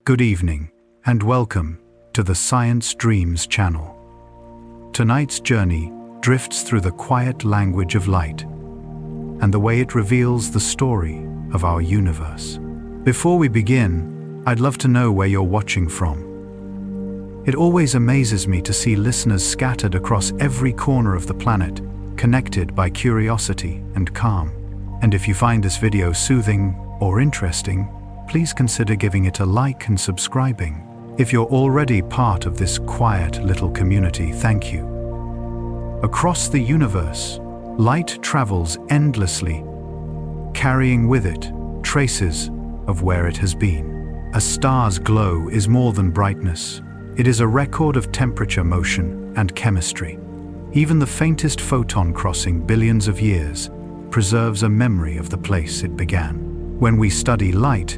Good evening, and welcome to the Science Dreams channel. Tonight's journey drifts through the quiet language of light and the way it reveals the story of our universe. Before we begin, I'd love to know where you're watching from. It always amazes me to see listeners scattered across every corner of the planet, connected by curiosity and calm. And if you find this video soothing or interesting, please consider giving it a like and subscribing. If you're already part of this quiet little community, thank you. Across the universe, light travels endlessly, carrying with it traces of where it has been. A star's glow is more than brightness. It is a record of temperature, motion, and chemistry. Even the faintest photon crossing billions of years preserves a memory of the place it began. When we study light,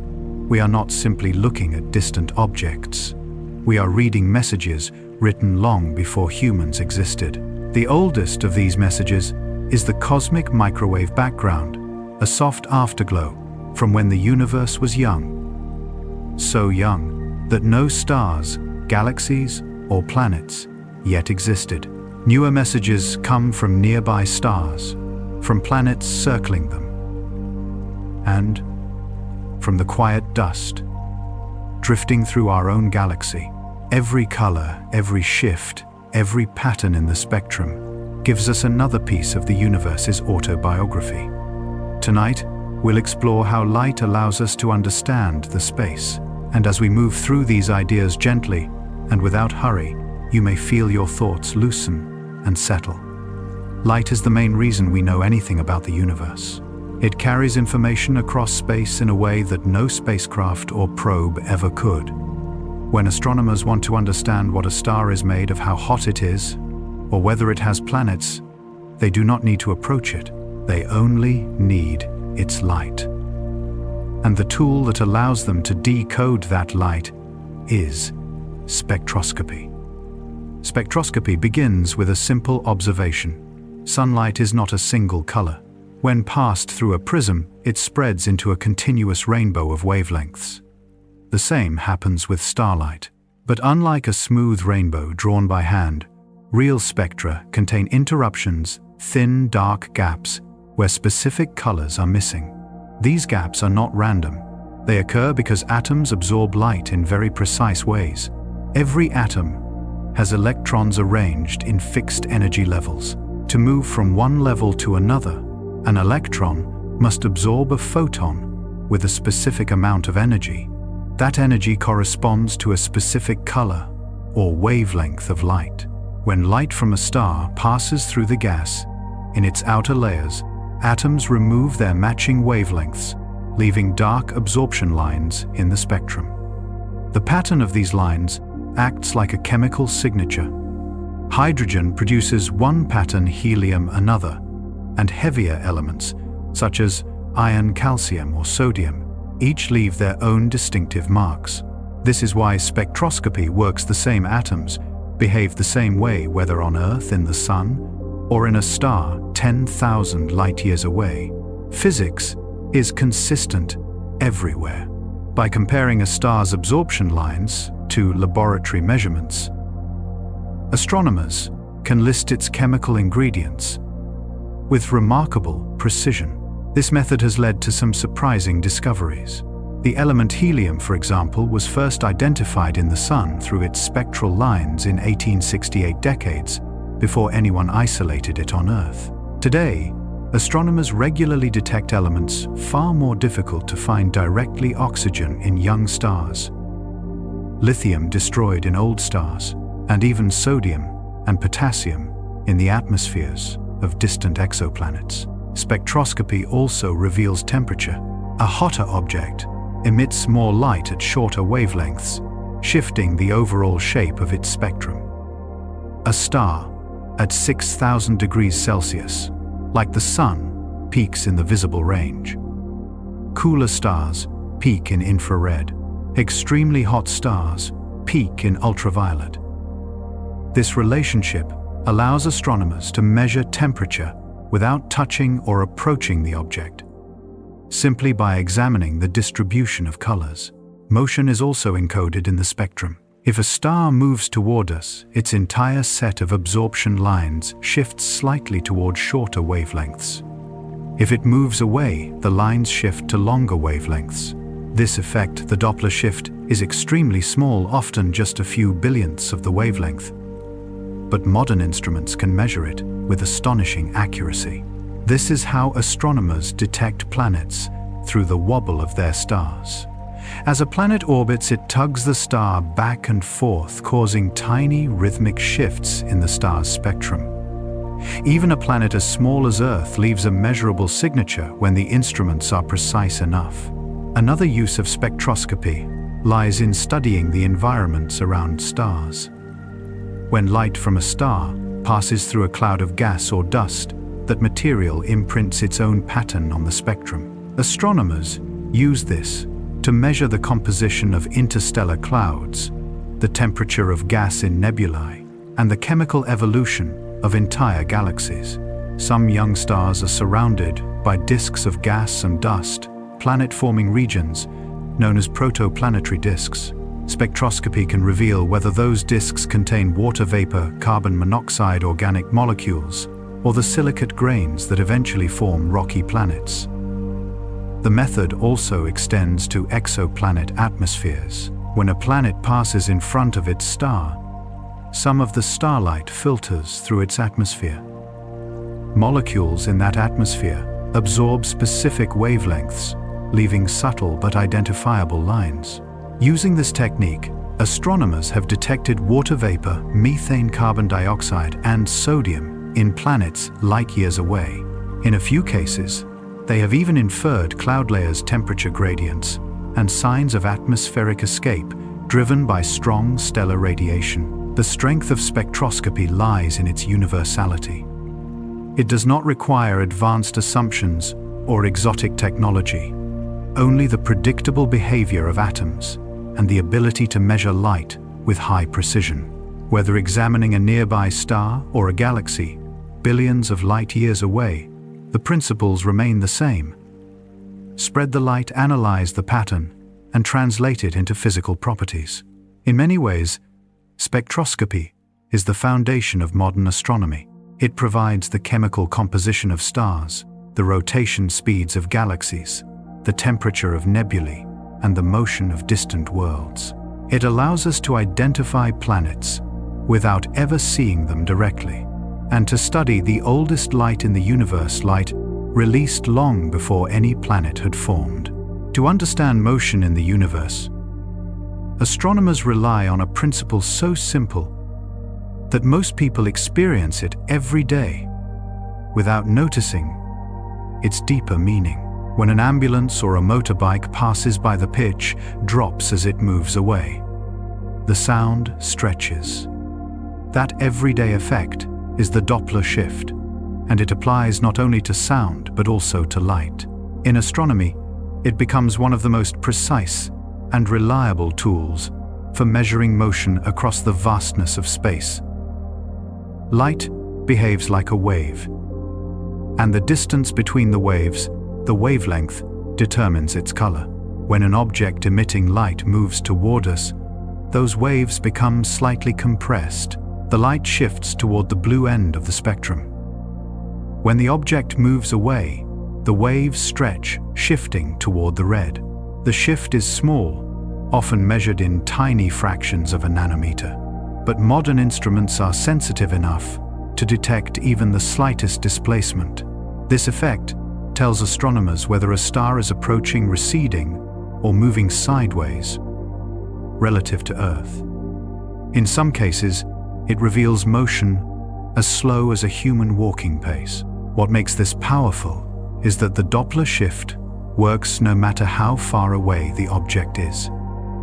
we are not simply looking at distant objects. We are reading messages written long before humans existed. The oldest of these messages is the cosmic microwave background, a soft afterglow from when the universe was young. So young that no stars, galaxies, or planets yet existed. Newer messages come from nearby stars, from planets circling them, and from the quiet dust drifting through our own galaxy. Every color, every shift, every pattern in the spectrum gives us another piece of the universe's autobiography. Tonight, we'll explore how light allows us to understand the space. And as we move through these ideas gently and without hurry, you may feel your thoughts loosen and settle. Light is the main reason we know anything about the universe. It carries information across space in a way that no spacecraft or probe ever could. When astronomers want to understand what a star is made of, how hot it is, or whether it has planets, they do not need to approach it. They only need its light. And the tool that allows them to decode that light is spectroscopy. Spectroscopy begins with a simple observation. Sunlight is not a single color. When passed through a prism, it spreads into a continuous rainbow of wavelengths. The same happens with starlight. But unlike a smooth rainbow drawn by hand, real spectra contain interruptions, thin, dark gaps where specific colors are missing. These gaps are not random. They occur because atoms absorb light in very precise ways. Every atom has electrons arranged in fixed energy levels. To move from one level to another, an electron must absorb a photon with a specific amount of energy. That energy corresponds to a specific color or wavelength of light. When light from a star passes through the gas, in its outer layers, atoms remove their matching wavelengths, leaving dark absorption lines in the spectrum. The pattern of these lines acts like a chemical signature. Hydrogen produces one pattern, helium another, and heavier elements, such as iron, calcium, or sodium, each leave their own distinctive marks. This is why spectroscopy works. The same atoms behave the same way, whether on Earth, in the Sun, or in a star 10,000 light-years away. Physics is consistent everywhere. By comparing a star's absorption lines to laboratory measurements, astronomers can list its chemical ingredients with remarkable precision. This method has led to some surprising discoveries. The element helium, for example, was first identified in the Sun through its spectral lines in 1868, decades before anyone isolated it on Earth. Today, astronomers regularly detect elements far more difficult to find directly: oxygen in young stars, lithium destroyed in old stars, and even sodium and potassium in the atmospheres of distant exoplanets. Spectroscopy also reveals temperature. A hotter object emits more light at shorter wavelengths, shifting the overall shape of its spectrum. A star at 6,000 degrees Celsius, like the Sun, peaks in the visible range. Cooler stars peak in infrared. Extremely hot stars peak in ultraviolet. This relationship allows astronomers to measure temperature without touching or approaching the object, simply by examining the distribution of colors. Motion is also encoded in the spectrum. If a star moves toward us, its entire set of absorption lines shifts slightly toward shorter wavelengths. If it moves away, the lines shift to longer wavelengths. This effect, the Doppler shift, is extremely small, often just a few billionths of the wavelength. But modern instruments can measure it with astonishing accuracy. This is how astronomers detect planets through the wobble of their stars. As a planet orbits, it tugs the star back and forth, causing tiny rhythmic shifts in the star's spectrum. Even a planet as small as Earth leaves a measurable signature when the instruments are precise enough. Another use of spectroscopy lies in studying the environments around stars. When light from a star passes through a cloud of gas or dust, that material imprints its own pattern on the spectrum. Astronomers use this to measure the composition of interstellar clouds, the temperature of gas in nebulae, and the chemical evolution of entire galaxies. Some young stars are surrounded by disks of gas and dust, planet-forming regions known as protoplanetary disks. Spectroscopy can reveal whether those disks contain water vapor, carbon monoxide, organic molecules, or the silicate grains that eventually form rocky planets. The method also extends to exoplanet atmospheres. When a planet passes in front of its star, some of the starlight filters through its atmosphere. Molecules in that atmosphere absorb specific wavelengths, leaving subtle but identifiable lines. Using this technique, astronomers have detected water vapor, methane, carbon dioxide, and sodium in planets light years away. In a few cases, they have even inferred cloud layers' temperature gradients and signs of atmospheric escape driven by strong stellar radiation. The strength of spectroscopy lies in its universality. It does not require advanced assumptions or exotic technology, only the predictable behavior of atoms and the ability to measure light with high precision. Whether examining a nearby star or a galaxy billions of light years away, the principles remain the same. Spread the light, analyze the pattern, and translate it into physical properties. In many ways, spectroscopy is the foundation of modern astronomy. It provides the chemical composition of stars, the rotation speeds of galaxies, the temperature of nebulae, and the motion of distant worlds. It allows us to identify planets without ever seeing them directly, and to study the oldest light in the universe, light released long before any planet had formed. To understand motion in the universe, astronomers rely on a principle so simple that most people experience it every day without noticing its deeper meaning. When an ambulance or a motorbike passes by, the pitch drops as it moves away. The sound stretches. That everyday effect is the Doppler shift, and it applies not only to sound but also to light. In astronomy, it becomes one of the most precise and reliable tools for measuring motion across the vastness of space. Light behaves like a wave, and the distance between the waves, the wavelength, determines its color. When an object emitting light moves toward us, those waves become slightly compressed. The light shifts toward the blue end of the spectrum. When the object moves away, the waves stretch, shifting toward the red. The shift is small, often measured in tiny fractions of a nanometer. But modern instruments are sensitive enough to detect even the slightest displacement. This effect tells astronomers whether a star is approaching, receding, or moving sideways relative to Earth. In some cases, it reveals motion as slow as a human walking pace. What makes this powerful is that the Doppler shift works no matter how far away the object is.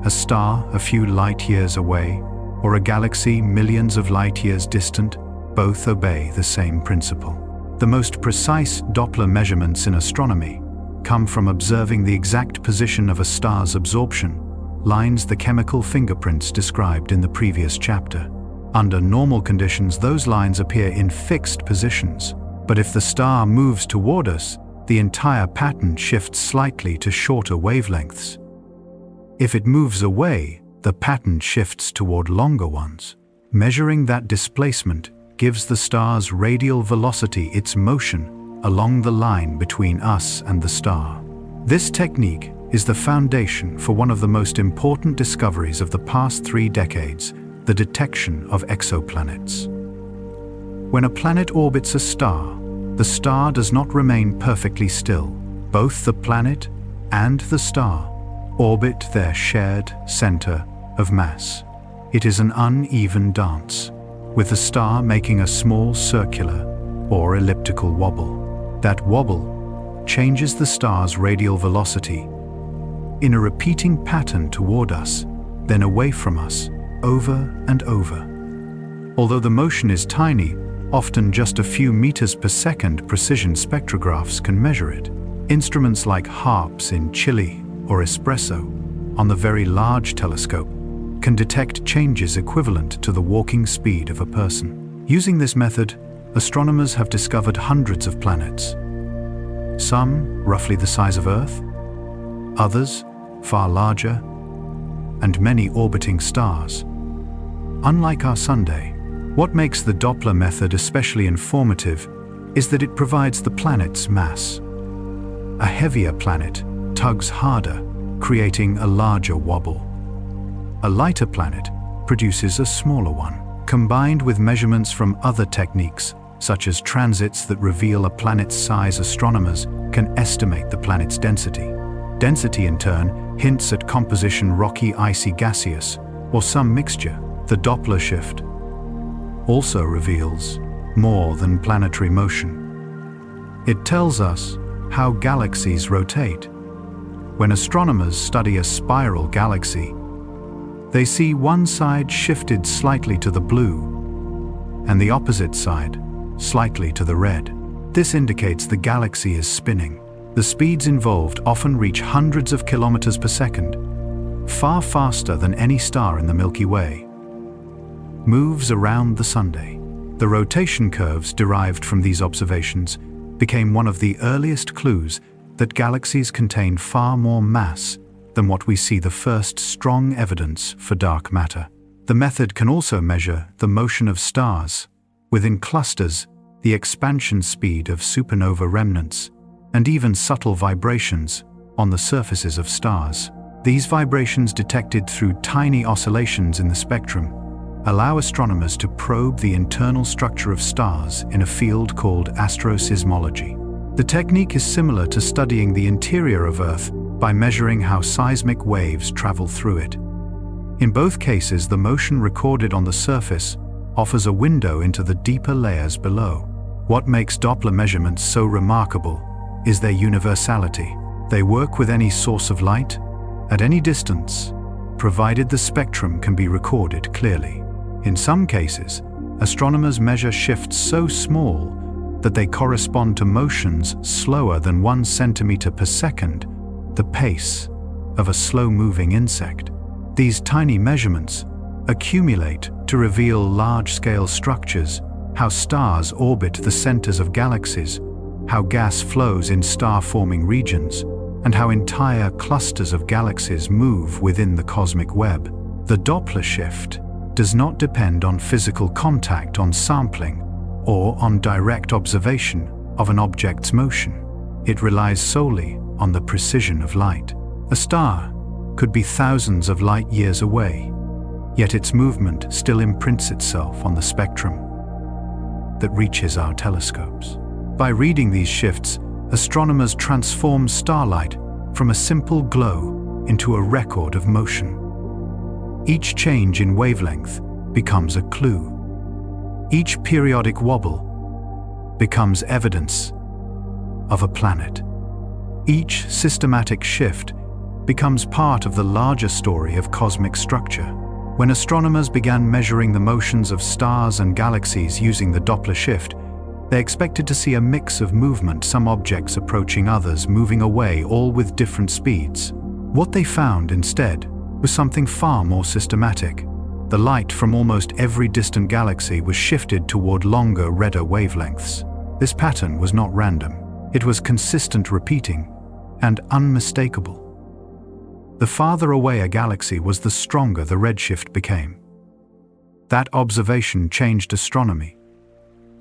A star a few light years away, or a galaxy millions of light years distant, both obey the same principle. The most precise Doppler measurements in astronomy come from observing the exact position of a star's absorption lines, the chemical fingerprints described in the previous chapter. Under normal conditions, those lines appear in fixed positions, but if the star moves toward us, the entire pattern shifts slightly to shorter wavelengths. If it moves away, the pattern shifts toward longer ones. Measuring that displacement gives the star's radial velocity its motion along the line between us and the star. This technique is the foundation for one of the most important discoveries of the past 3 decades, the detection of exoplanets. When a planet orbits a star, the star does not remain perfectly still. Both the planet and the star orbit their shared center of mass. It is an uneven dance, with the star making a small circular or elliptical wobble. That wobble changes the star's radial velocity in a repeating pattern toward us, then away from us, over and over. Although the motion is tiny, often just a few meters per second, precision spectrographs can measure it. Instruments like HARPS in Chile or ESPRESSO on the Very Large Telescope can detect changes equivalent to the walking speed of a person. Using this method, astronomers have discovered hundreds of planets. Some roughly the size of Earth, others far larger, and many orbiting stars. Unlike our Sunday, what makes the Doppler method especially informative is that it provides the planet's mass. A heavier planet tugs harder, creating a larger wobble. A lighter planet produces a smaller one. Combined with measurements from other techniques, such as transits that reveal a planet's size, astronomers can estimate the planet's density. Density, in turn, hints at composition: rocky, icy, gaseous, or some mixture. The Doppler shift also reveals more than planetary motion. It tells us how galaxies rotate. When astronomers study a spiral galaxy, they see one side shifted slightly to the blue and the opposite side slightly to the red. This indicates the galaxy is spinning. The speeds involved often reach hundreds of kilometers per second, far faster than any star in the Milky Way moves around the Sunday. The rotation curves derived from these observations became one of the earliest clues that galaxies contain far more mass than what we see, the first strong evidence for dark matter. The method can also measure the motion of stars within clusters, the expansion speed of supernova remnants, and even subtle vibrations on the surfaces of stars. These vibrations, detected through tiny oscillations in the spectrum, allow astronomers to probe the internal structure of stars in a field called astroseismology. The technique is similar to studying the interior of Earth by measuring how seismic waves travel through it. In both cases, the motion recorded on the surface offers a window into the deeper layers below. What makes Doppler measurements so remarkable is their universality. They work with any source of light, at any distance, provided the spectrum can be recorded clearly. In some cases, astronomers measure shifts so small that they correspond to motions slower than 1 centimeter per second, the pace of a slow-moving insect. These tiny measurements accumulate to reveal large-scale structures: how stars orbit the centers of galaxies, how gas flows in star-forming regions, and how entire clusters of galaxies move within the cosmic web. The Doppler shift does not depend on physical contact, on sampling, or on direct observation of an object's motion. It relies solely on the precision of light. A star could be thousands of light years away, yet its movement still imprints itself on the spectrum that reaches our telescopes. By reading these shifts, astronomers transform starlight from a simple glow into a record of motion. Each change in wavelength becomes a clue. Each periodic wobble becomes evidence of a planet. Each systematic shift becomes part of the larger story of cosmic structure. When astronomers began measuring the motions of stars and galaxies using the Doppler shift, they expected to see a mix of movement, some objects approaching, others moving away, all with different speeds. What they found instead was something far more systematic. The light from almost every distant galaxy was shifted toward longer, redder wavelengths. This pattern was not random. It was consistent, repeating, and unmistakable. The farther away a galaxy was, the stronger the redshift became. That observation changed astronomy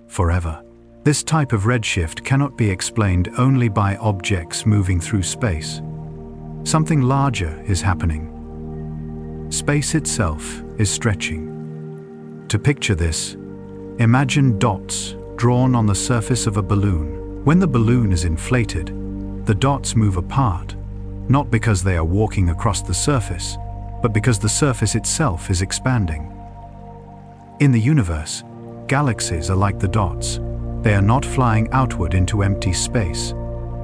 forever. This type of redshift cannot be explained only by objects moving through space. Something larger is happening. Space itself is stretching. To picture this, imagine dots drawn on the surface of a balloon. When the balloon is inflated, the dots move apart, not because they are walking across the surface, but because the surface itself is expanding. In the universe, galaxies are like the dots. They are not flying outward into empty space.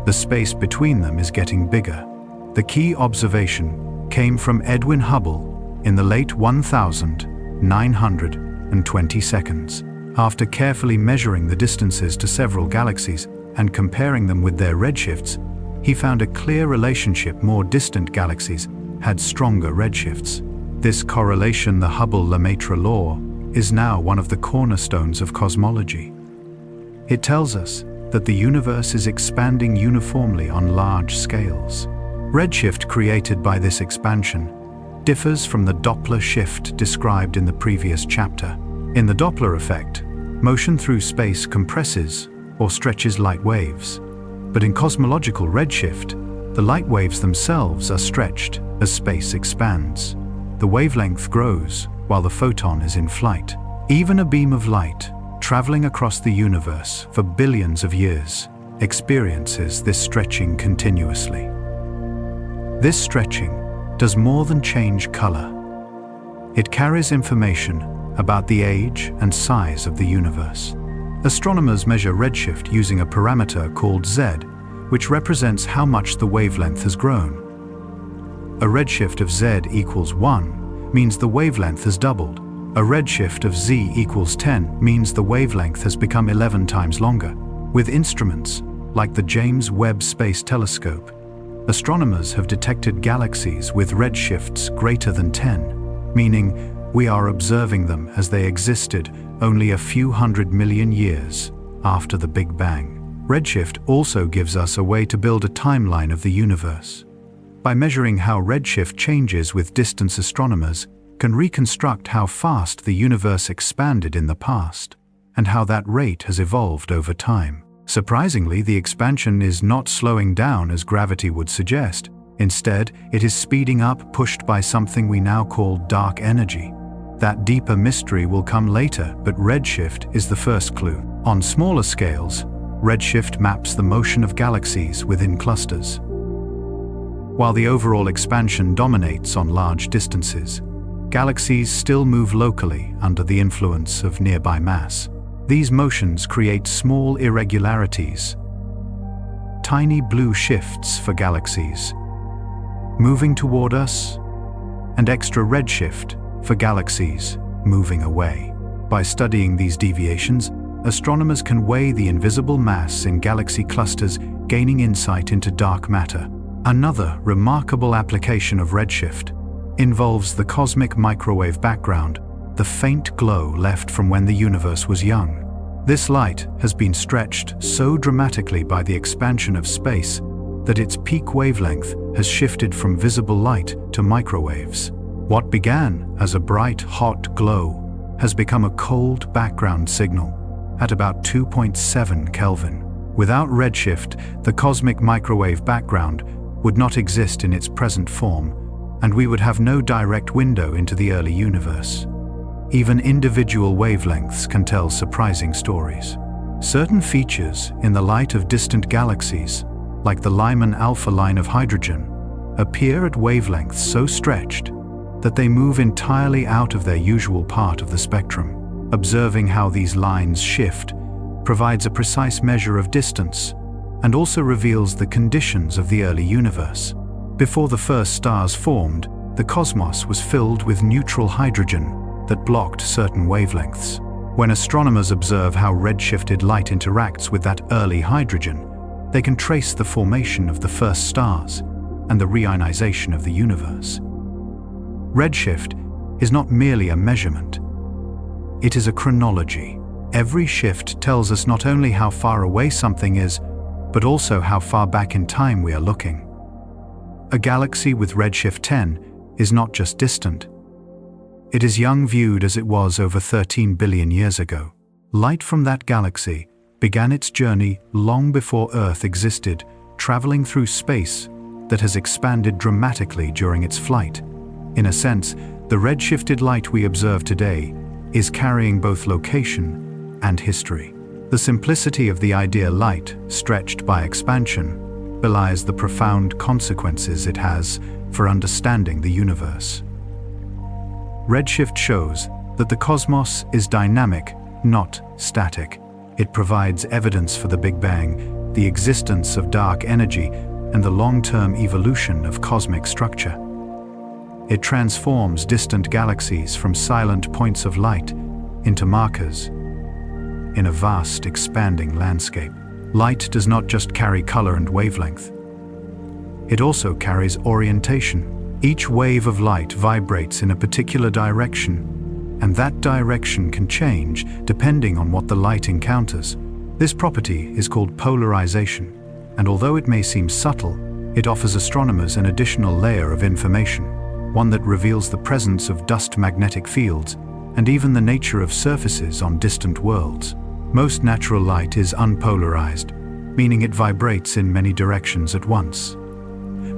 The space between them is getting bigger. The key observation came from Edwin Hubble in the late 1920 seconds. After carefully measuring the distances to several galaxies and comparing them with their redshifts, he found a clear relationship. More distant galaxies had stronger redshifts. This correlation, the Hubble-Lemaitre law, is now one of the cornerstones of cosmology. It tells us that the universe is expanding uniformly on large scales. Redshift created by this expansion differs from the Doppler shift described in the previous chapter. In the Doppler effect, motion through space compresses or stretches light waves. But in cosmological redshift, the light waves themselves are stretched as space expands. The wavelength grows while the photon is in flight. Even a beam of light, traveling across the universe for billions of years, experiences this stretching continuously. This stretching does more than change color. It carries information about the age and size of the universe. Astronomers measure redshift using a parameter called Z, which represents how much the wavelength has grown. A redshift of Z equals 1 means the wavelength has doubled. A redshift of Z equals 10 means the wavelength has become 11 times longer. With instruments like the James Webb Space Telescope, astronomers have detected galaxies with redshifts greater than 10, meaning we are observing them as they existed only a few 100 million years after the Big Bang. Redshift also gives us a way to build a timeline of the universe. By measuring how redshift changes with distance, astronomers can reconstruct how fast the universe expanded in the past and how that rate has evolved over time. Surprisingly, the expansion is not slowing down as gravity would suggest. Instead, it is speeding up, pushed by something we now call dark energy. That deeper mystery will come later, but redshift is the first clue. On smaller scales, redshift maps the motion of galaxies within clusters. While the overall expansion dominates on large distances, galaxies still move locally under the influence of nearby mass. These motions create small irregularities, tiny blue shifts for galaxies moving toward us, and extra redshift for galaxies moving away. By studying these deviations, astronomers can weigh the invisible mass in galaxy clusters, gaining insight into dark matter. Another remarkable application of redshift involves the cosmic microwave background, the faint glow left from when the universe was young. This light has been stretched so dramatically by the expansion of space that its peak wavelength has shifted from visible light to microwaves. What began as a bright, hot glow has become a cold background signal at about 2.7 Kelvin. Without redshift, the cosmic microwave background would not exist in its present form, and we would have no direct window into the early universe. Even individual wavelengths can tell surprising stories. Certain features in the light of distant galaxies, like the Lyman alpha line of hydrogen, appear at wavelengths so stretched that they move entirely out of their usual part of the spectrum. Observing how these lines shift provides a precise measure of distance and also reveals the conditions of the early universe. Before the first stars formed, the cosmos was filled with neutral hydrogen that blocked certain wavelengths. When astronomers observe how redshifted light interacts with that early hydrogen, they can trace the formation of the first stars and the reionization of the universe. Redshift is not merely a measurement. It is a chronology. Every shift tells us not only how far away something is, but also how far back in time we are looking. A galaxy with redshift 10 is not just distant. It is young, viewed as it was over 13 billion years ago. Light from that galaxy began its journey long before Earth existed, traveling through space that has expanded dramatically during its flight. In a sense, the redshifted light we observe today is carrying both location and history. The simplicity of the idea light, stretched by expansion, belies the profound consequences it has for understanding the universe. Redshift shows that the cosmos is dynamic, not static. It provides evidence for the Big Bang, the existence of dark energy, and the long-term evolution of cosmic structure. It transforms distant galaxies from silent points of light into markers in a vast, expanding landscape. Light does not just carry color and wavelength. It also carries orientation. Each wave of light vibrates in a particular direction, and that direction can change depending on what the light encounters. This property is called polarization, and although it may seem subtle, it offers astronomers an additional layer of information, one that reveals the presence of dust magnetic fields and even the nature of surfaces on distant worlds. Most natural light is unpolarized, meaning it vibrates in many directions at once.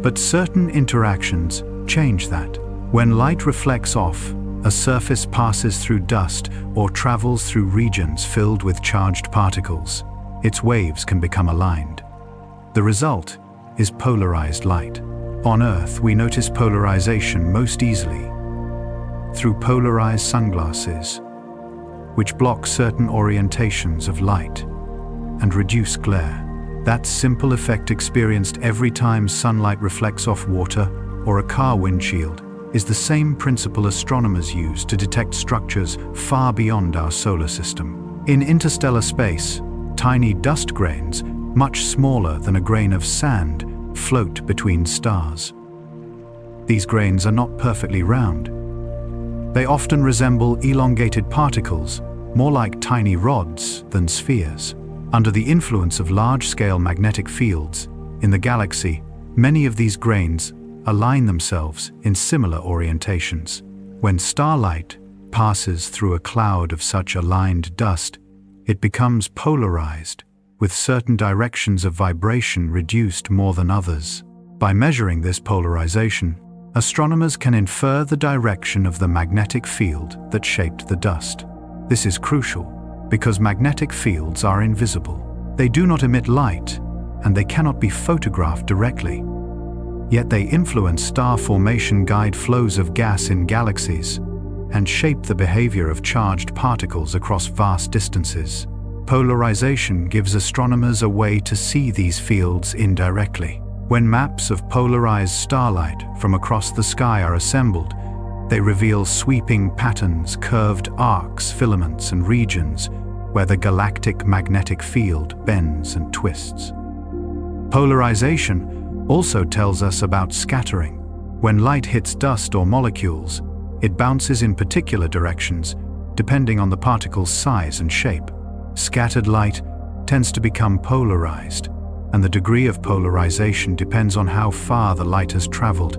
But certain interactions change that. When light reflects off, a surface passes through dust or travels through regions filled with charged particles, its waves can become aligned. The result is polarized light. On Earth, we notice polarization most easily through polarized sunglasses, which block certain orientations of light and reduce glare. That simple effect experienced every time sunlight reflects off water or a car windshield is the same principle astronomers use to detect structures far beyond our solar system. In interstellar space, tiny dust grains, much smaller than a grain of sand, float between stars. These grains are not perfectly round. They often resemble elongated particles, more like tiny rods than spheres. Under the influence of large-scale magnetic fields in the galaxy, many of these grains align themselves in similar orientations. When starlight passes through a cloud of such aligned dust, it becomes polarized, with certain directions of vibration reduced more than others. By measuring this polarization, astronomers can infer the direction of the magnetic field that shaped the dust. This is crucial because magnetic fields are invisible. They do not emit light, and they cannot be photographed directly. Yet they influence star formation, guide flows of gas in galaxies, and shape the behavior of charged particles across vast distances. Polarization gives astronomers a way to see these fields indirectly. When maps of polarized starlight from across the sky are assembled, they reveal sweeping patterns, curved arcs, filaments, and regions where the galactic magnetic field bends and twists. Polarization also tells us about scattering. When light hits dust or molecules, it bounces in particular directions, depending on the particle's size and shape. Scattered light tends to become polarized, and the degree of polarization depends on how far the light has traveled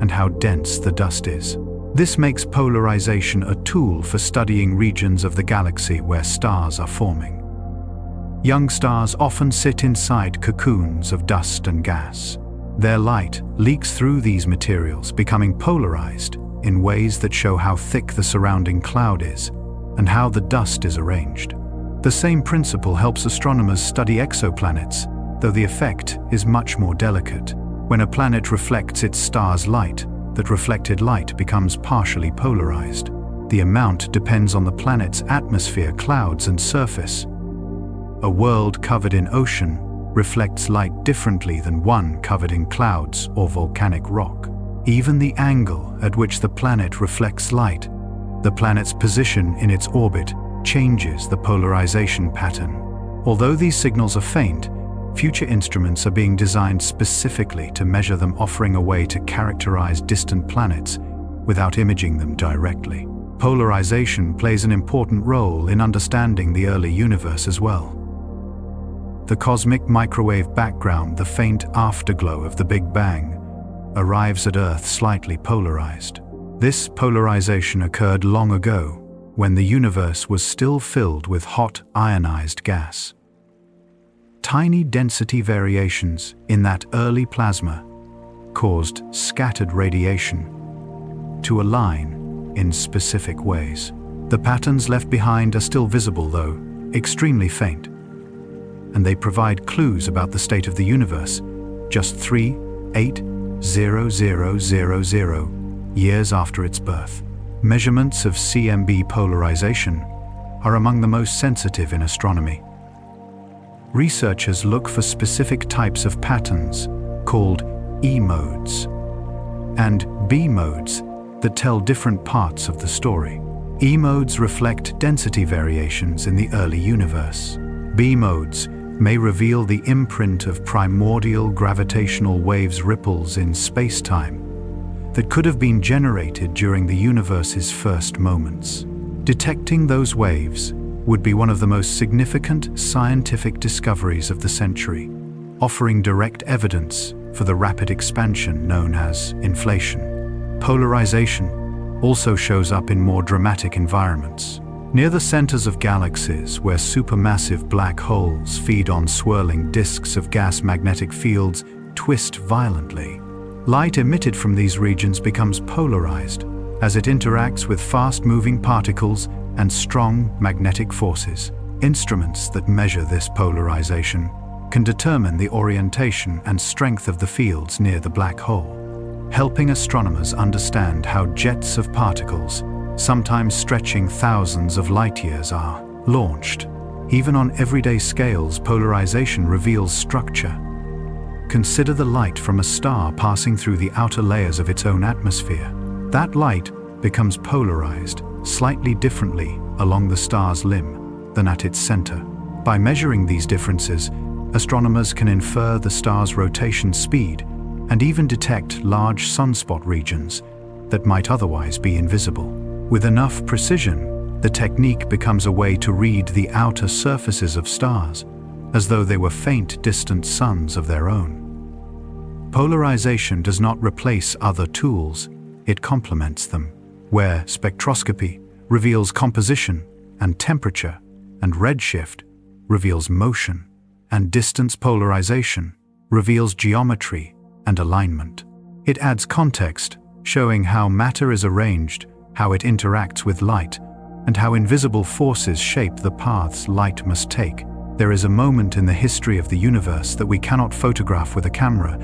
and how dense the dust is. This makes polarization a tool for studying regions of the galaxy where stars are forming. Young stars often sit inside cocoons of dust and gas. Their light leaks through these materials, becoming polarized in ways that show how thick the surrounding cloud is and how the dust is arranged. The same principle helps astronomers study exoplanets, though the effect is much more delicate. When a planet reflects its star's light, that reflected light becomes partially polarized. The amount depends on the planet's atmosphere, clouds, and surface. A world covered in ocean reflects light differently than one covered in clouds or volcanic rock. Even the angle at which the planet reflects light, the planet's position in its orbit, changes the polarization pattern. Although these signals are faint, future instruments are being designed specifically to measure them, offering a way to characterize distant planets without imaging them directly. Polarization plays an important role in understanding the early universe as well. The cosmic microwave background, the faint afterglow of the Big Bang, arrives at Earth slightly polarized. This polarization occurred long ago, when the universe was still filled with hot ionized gas. Tiny density variations in that early plasma caused scattered radiation to align in specific ways. The patterns left behind are still visible, though extremely faint, and they provide clues about the state of the universe just 3,800,000 years after its birth. Measurements of CMB polarization are among the most sensitive in astronomy. Researchers look for specific types of patterns called E modes and B modes that tell different parts of the story. E modes reflect density variations in the early universe. B modes may reveal the imprint of primordial gravitational waves ripples in space-time that could have been generated during the universe's first moments. Detecting those waves would be one of the most significant scientific discoveries of the century, offering direct evidence for the rapid expansion known as inflation. Polarization also shows up in more dramatic environments. Near the centers of galaxies, where supermassive black holes feed on swirling disks of gas, magnetic fields twist violently. Light emitted from these regions becomes polarized as it interacts with fast-moving particles and strong magnetic forces. Instruments that measure this polarization can determine the orientation and strength of the fields near the black hole, helping astronomers understand how jets of particles, sometimes stretching thousands of light-years, are launched. Even on everyday scales, polarization reveals structure. Consider the light from a star passing through the outer layers of its own atmosphere. That light becomes polarized slightly differently along the star's limb than at its center. By measuring these differences, astronomers can infer the star's rotation speed and even detect large sunspot regions that might otherwise be invisible. With enough precision, the technique becomes a way to read the outer surfaces of stars, as though they were faint, distant suns of their own. Polarization does not replace other tools, it complements them. Where spectroscopy reveals composition and temperature, and redshift reveals motion, and distance polarization reveals geometry and alignment. It adds context, showing how matter is arranged, how it interacts with light, and how invisible forces shape the paths light must take. There is a moment in the history of the universe that we cannot photograph with a camera,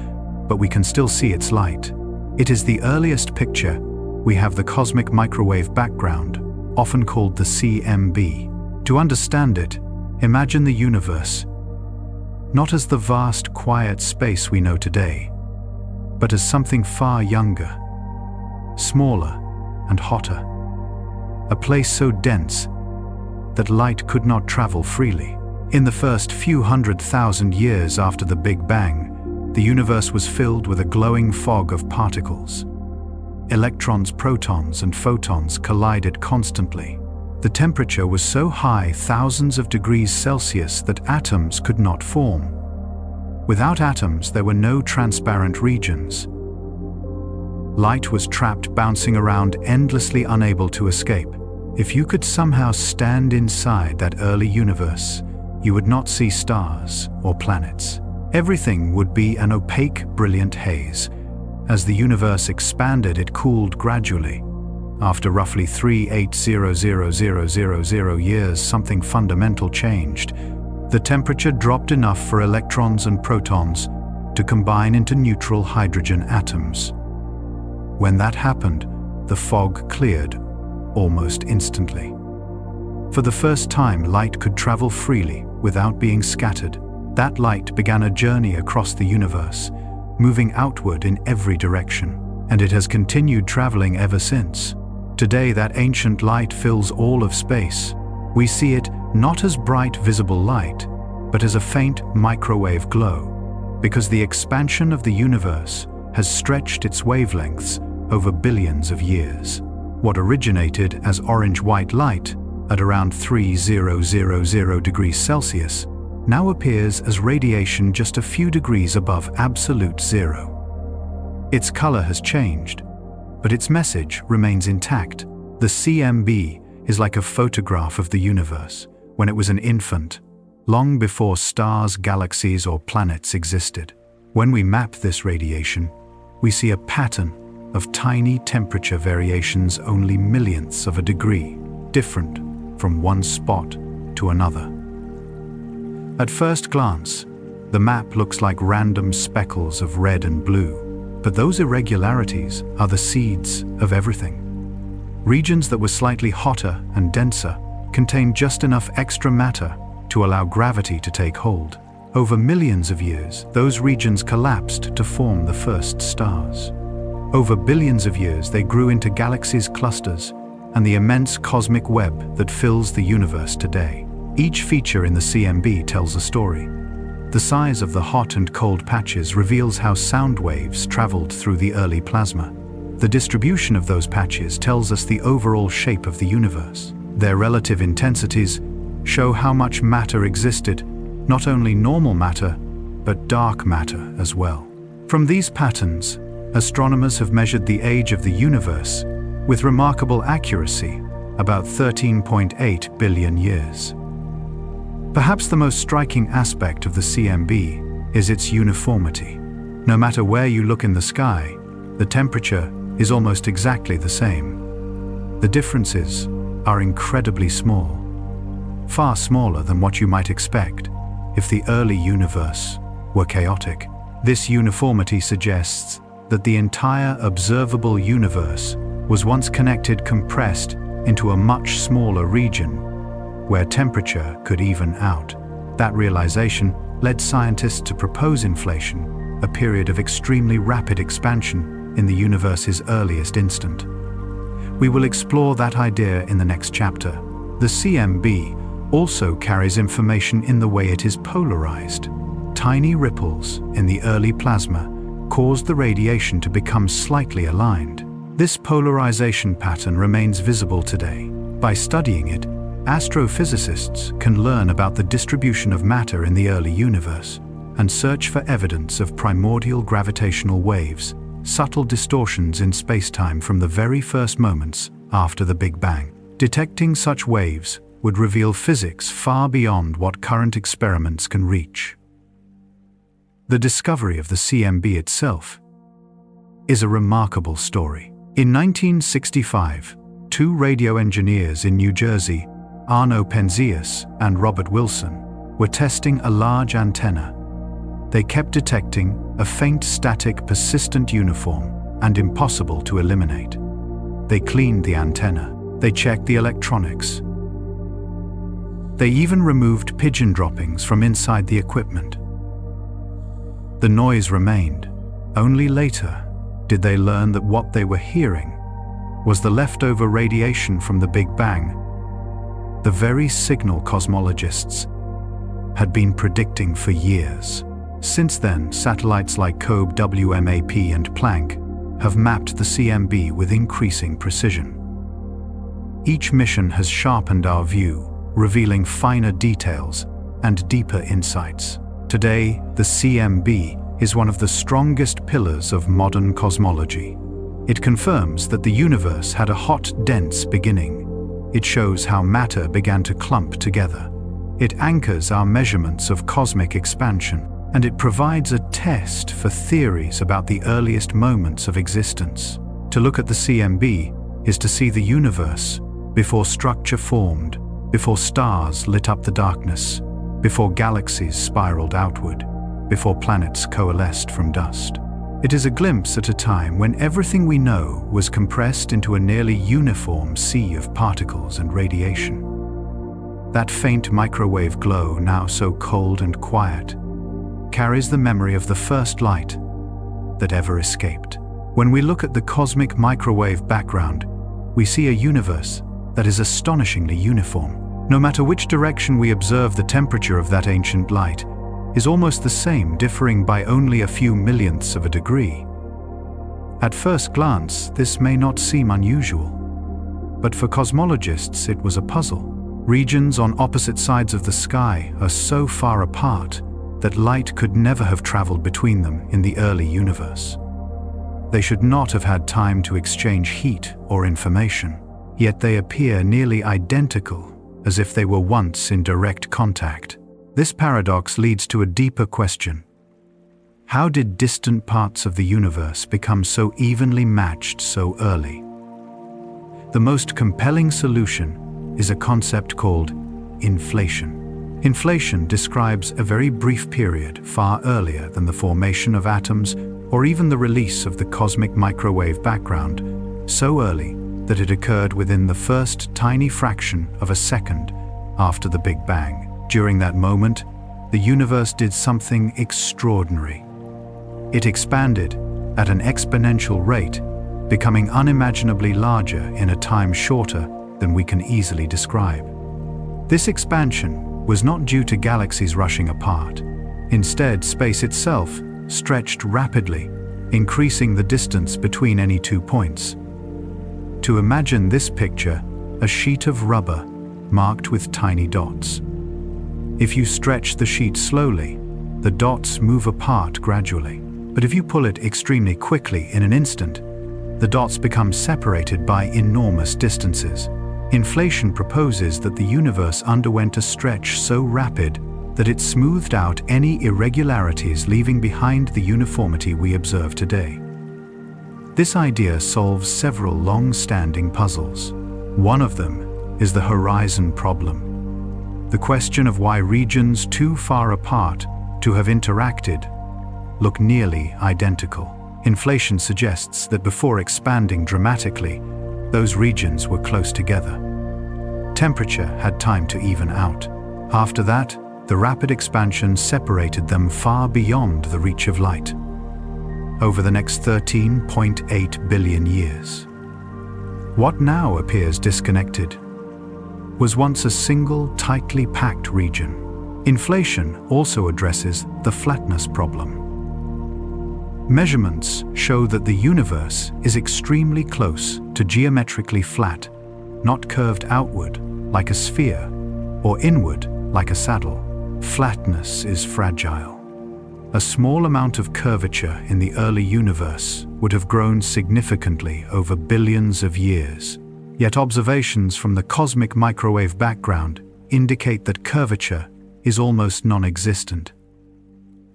but we can still see its light. It is the earliest picture we have, the cosmic microwave background, often called the CMB. To understand it, imagine the universe not as the vast, quiet space we know today, but as something far younger, smaller, and hotter. A place so dense that light could not travel freely. In the first few 100,000 years after the Big Bang, the universe was filled with a glowing fog of particles. Electrons, protons, and photons collided constantly. The temperature was so high, thousands of degrees Celsius, that atoms could not form. Without atoms, there were no transparent regions. Light was trapped, bouncing around endlessly, unable to escape. If you could somehow stand inside that early universe, you would not see stars or planets. Everything would be an opaque, brilliant haze. As the universe expanded, it cooled gradually. After roughly 3,800,000 years, something fundamental changed. The temperature dropped enough for electrons and protons to combine into neutral hydrogen atoms. When that happened, the fog cleared almost instantly. For the first time, light could travel freely without being scattered. That light began a journey across the universe, moving outward in every direction, and it has continued traveling ever since. Today, that ancient light fills all of space. We see it not as bright visible light, but as a faint microwave glow, because the expansion of the universe has stretched its wavelengths over billions of years. What originated as orange-white light at around 3,000 degrees Celsius now appears as radiation just a few degrees above absolute zero. Its color has changed, but its message remains intact. The CMB is like a photograph of the universe when it was an infant, long before stars, galaxies, or planets existed. When we map this radiation, we see a pattern of tiny temperature variations only millionths of a degree, different from one spot to another. At first glance, the map looks like random speckles of red and blue, but those irregularities are the seeds of everything. Regions that were slightly hotter and denser contained just enough extra matter to allow gravity to take hold. Over millions of years, those regions collapsed to form the first stars. Over billions of years, they grew into galaxies, clusters, and the immense cosmic web that fills the universe today. Each feature in the CMB tells a story. The size of the hot and cold patches reveals how sound waves traveled through the early plasma. The distribution of those patches tells us the overall shape of the universe. Their relative intensities show how much matter existed, not only normal matter, but dark matter as well. From these patterns, astronomers have measured the age of the universe with remarkable accuracy, about 13.8 billion years. Perhaps the most striking aspect of the CMB is its uniformity. No matter where you look in the sky, the temperature is almost exactly the same. The differences are incredibly small, far smaller than what you might expect if the early universe were chaotic. This uniformity suggests that the entire observable universe was once connected, compressed into a much smaller region where temperature could even out. That realization led scientists to propose inflation, a period of extremely rapid expansion in the universe's earliest instant. We will explore that idea in the next chapter. The CMB also carries information in the way it is polarized. Tiny ripples in the early plasma caused the radiation to become slightly aligned. This polarization pattern remains visible today. By studying it, astrophysicists can learn about the distribution of matter in the early universe and search for evidence of primordial gravitational waves, subtle distortions in spacetime from the very first moments after the Big Bang. Detecting such waves would reveal physics far beyond what current experiments can reach. The discovery of the CMB itself is a remarkable story. In 1965, two radio engineers in New Jersey, Arno Penzias and Robert Wilson, were testing a large antenna. They kept detecting a faint, static, persistent uniform and impossible to eliminate. They cleaned the antenna. They checked the electronics. They even removed pigeon droppings from inside the equipment. The noise remained. Only later did they learn that what they were hearing was the leftover radiation from the Big Bang, the very signal cosmologists had been predicting for years. Since then, satellites like COBE, WMAP, and Planck have mapped the CMB with increasing precision. Each mission has sharpened our view, revealing finer details and deeper insights. Today, the CMB is one of the strongest pillars of modern cosmology. It confirms that the universe had a hot, dense beginning. It shows how matter began to clump together. It anchors our measurements of cosmic expansion, and it provides a test for theories about the earliest moments of existence. To look at the CMB is to see the universe before structure formed, before stars lit up the darkness, before galaxies spiraled outward, before planets coalesced from dust. It is a glimpse at a time when everything we know was compressed into a nearly uniform sea of particles and radiation. That faint microwave glow, now so cold and quiet, carries the memory of the first light that ever escaped. When we look at the cosmic microwave background, we see a universe that is astonishingly uniform. No matter which direction we observe, the temperature of that ancient light is almost the same, differing by only a few millionths of a degree. At first glance, this may not seem unusual, but for cosmologists it was a puzzle. Regions on opposite sides of the sky are so far apart that light could never have traveled between them in the early universe. They should not have had time to exchange heat or information, yet they appear nearly identical, as if they were once in direct contact. This paradox leads to a deeper question. How did distant parts of the universe become so evenly matched so early? The most compelling solution is a concept called inflation. Inflation describes a very brief period far earlier than the formation of atoms or even the release of the cosmic microwave background, so early that it occurred within the first tiny fraction of a second after the Big Bang. During that moment, the universe did something extraordinary. It expanded at an exponential rate, becoming unimaginably larger in a time shorter than we can easily describe. This expansion was not due to galaxies rushing apart. Instead, space itself stretched rapidly, increasing the distance between any 2 points. To imagine this picture, a sheet of rubber marked with tiny dots. If you stretch the sheet slowly, the dots move apart gradually. But if you pull it extremely quickly in an instant, the dots become separated by enormous distances. Inflation proposes that the universe underwent a stretch so rapid that it smoothed out any irregularities, leaving behind the uniformity we observe today. This idea solves several long-standing puzzles. One of them is the horizon problem. The question of why regions too far apart to have interacted look nearly identical. Inflation suggests that before expanding dramatically, those regions were close together. Temperature had time to even out. After that, the rapid expansion separated them far beyond the reach of light. Over the next 13.8 billion years. What now appears disconnected was once a single, tightly packed region. Inflation also addresses the flatness problem. Measurements show that the universe is extremely close to geometrically flat, not curved outward like a sphere or inward like a saddle. Flatness is fragile. A small amount of curvature in the early universe would have grown significantly over billions of years. Yet observations from the cosmic microwave background indicate that curvature is almost non-existent.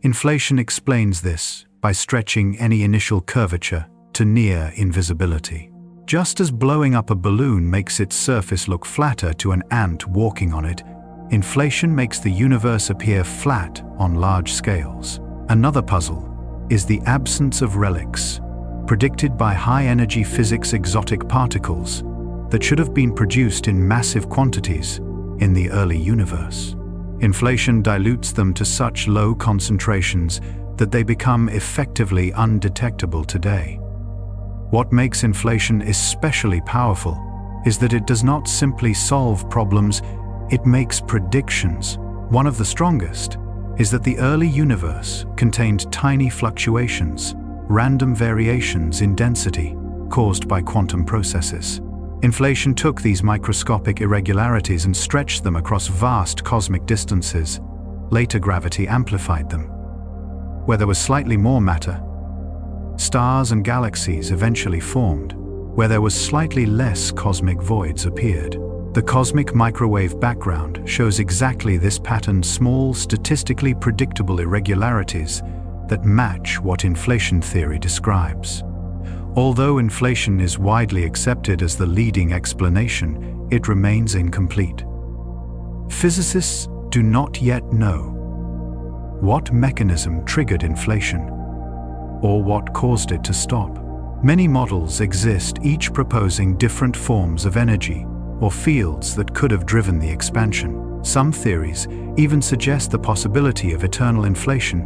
Inflation explains this by stretching any initial curvature to near invisibility. Just as blowing up a balloon makes its surface look flatter to an ant walking on it, inflation makes the universe appear flat on large scales. Another puzzle is the absence of relics, predicted by high-energy physics exotic particles that should have been produced in massive quantities in the early universe. Inflation dilutes them to such low concentrations that they become effectively undetectable today. What makes inflation especially powerful is that it does not simply solve problems, it makes predictions. One of the strongest is that the early universe contained tiny fluctuations, random variations in density caused by quantum processes. Inflation took these microscopic irregularities and stretched them across vast cosmic distances. Later gravity amplified them. Where there was slightly more matter, stars and galaxies eventually formed. Where there was slightly less, cosmic voids appeared. The cosmic microwave background shows exactly this pattern: small, statistically predictable irregularities that match what inflation theory describes. Although inflation is widely accepted as the leading explanation, it remains incomplete. Physicists do not yet know what mechanism triggered inflation or what caused it to stop. Many models exist, each proposing different forms of energy or fields that could have driven the expansion. Some theories even suggest the possibility of eternal inflation,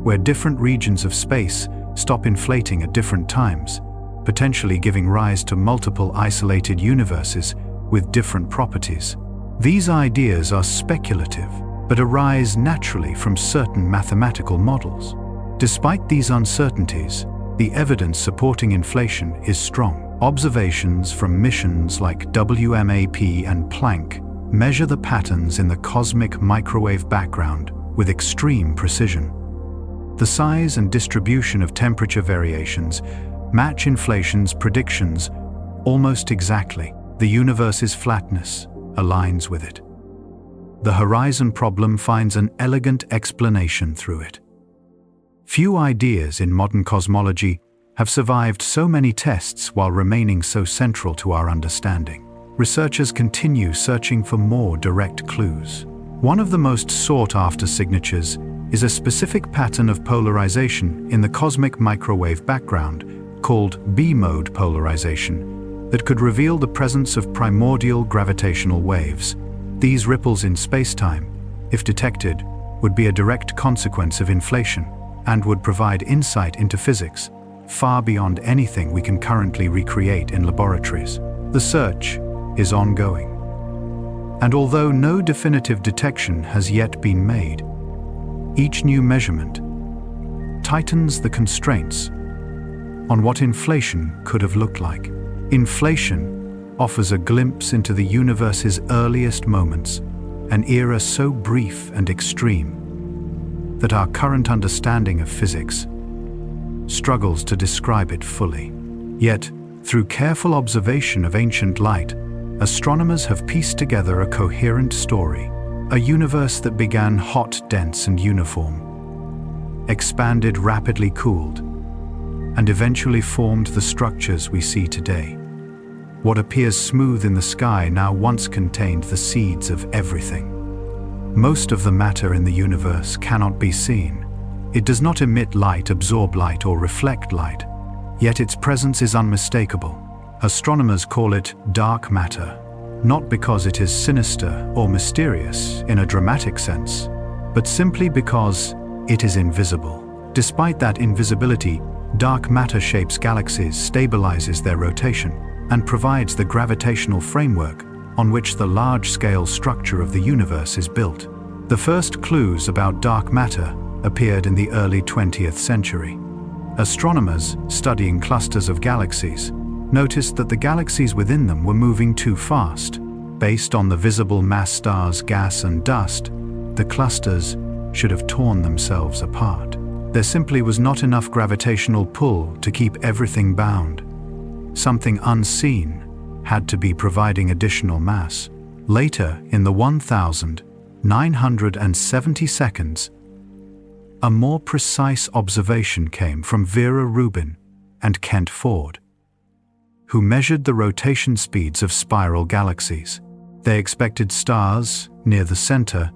where different regions of space stop inflating at different times, potentially giving rise to multiple isolated universes with different properties. These ideas are speculative, but arise naturally from certain mathematical models. Despite these uncertainties, the evidence supporting inflation is strong. Observations from missions like WMAP and Planck measure the patterns in the cosmic microwave background with extreme precision. The size and distribution of temperature variations match inflation's predictions almost exactly. The universe's flatness aligns with it. The horizon problem finds an elegant explanation through it. Few ideas in modern cosmology have survived so many tests while remaining so central to our understanding. Researchers continue searching for more direct clues. One of the most sought-after signatures is a specific pattern of polarization in the cosmic microwave background called B-mode polarization that could reveal the presence of primordial gravitational waves. These ripples in space-time, if detected, would be a direct consequence of inflation and would provide insight into physics far beyond anything we can currently recreate in laboratories. The search is ongoing. And although no definitive detection has yet been made, each new measurement tightens the constraints on what inflation could have looked like. Inflation offers a glimpse into the universe's earliest moments, an era so brief and extreme that our current understanding of physics struggles to describe it fully. Yet, through careful observation of ancient light, astronomers have pieced together a coherent story, a universe that began hot, dense, and uniform, expanded, rapidly cooled, and eventually formed the structures we see today. What appears smooth in the sky now once contained the seeds of everything. Most of the matter in the universe cannot be seen. It does not emit light, absorb light, or reflect light, yet its presence is unmistakable. Astronomers call it dark matter, not because it is sinister or mysterious in a dramatic sense, but simply because it is invisible. Despite that invisibility, dark matter shapes galaxies, stabilizes their rotation, and provides the gravitational framework on which the large-scale structure of the universe is built. The first clues about dark matter appeared in the early 20th century. Astronomers studying clusters of galaxies noticed that the galaxies within them were moving too fast. Based on the visible mass stars, gas, and dust, the clusters should have torn themselves apart. There simply was not enough gravitational pull to keep everything bound. Something unseen had to be providing additional mass. Later, in the 1970 seconds, a more precise observation came from Vera Rubin and Kent Ford, who measured the rotation speeds of spiral galaxies. They expected stars near the center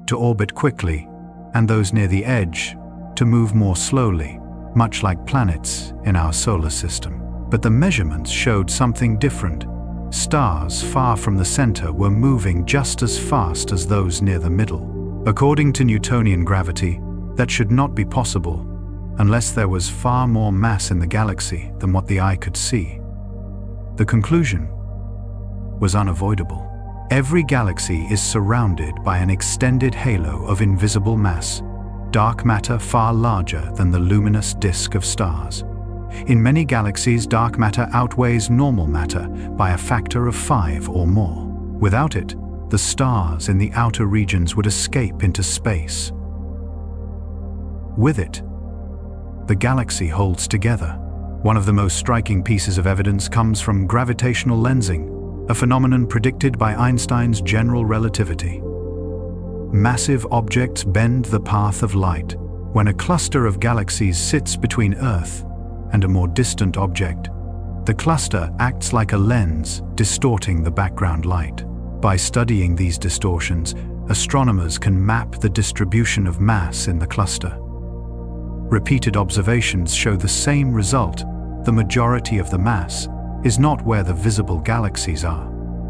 to orbit quickly and those near the edge to move more slowly, much like planets in our solar system. But the measurements showed something different. Stars far from the center were moving just as fast as those near the middle. According to Newtonian gravity, that should not be possible unless there was far more mass in the galaxy than what the eye could see. The conclusion was unavoidable. Every galaxy is surrounded by an extended halo of invisible mass, dark matter far larger than the luminous disk of stars. In many galaxies, dark matter outweighs normal matter by a factor of 5 or more. Without it, the stars in the outer regions would escape into space. With it, the galaxy holds together. One of the most striking pieces of evidence comes from gravitational lensing, a phenomenon predicted by Einstein's general relativity. Massive objects bend the path of light. When a cluster of galaxies sits between Earth and a more distant object, the cluster acts like a lens, distorting the background light. By studying these distortions, astronomers can map the distribution of mass in the cluster. Repeated observations show the same result. The majority of the mass is not where the visible galaxies are.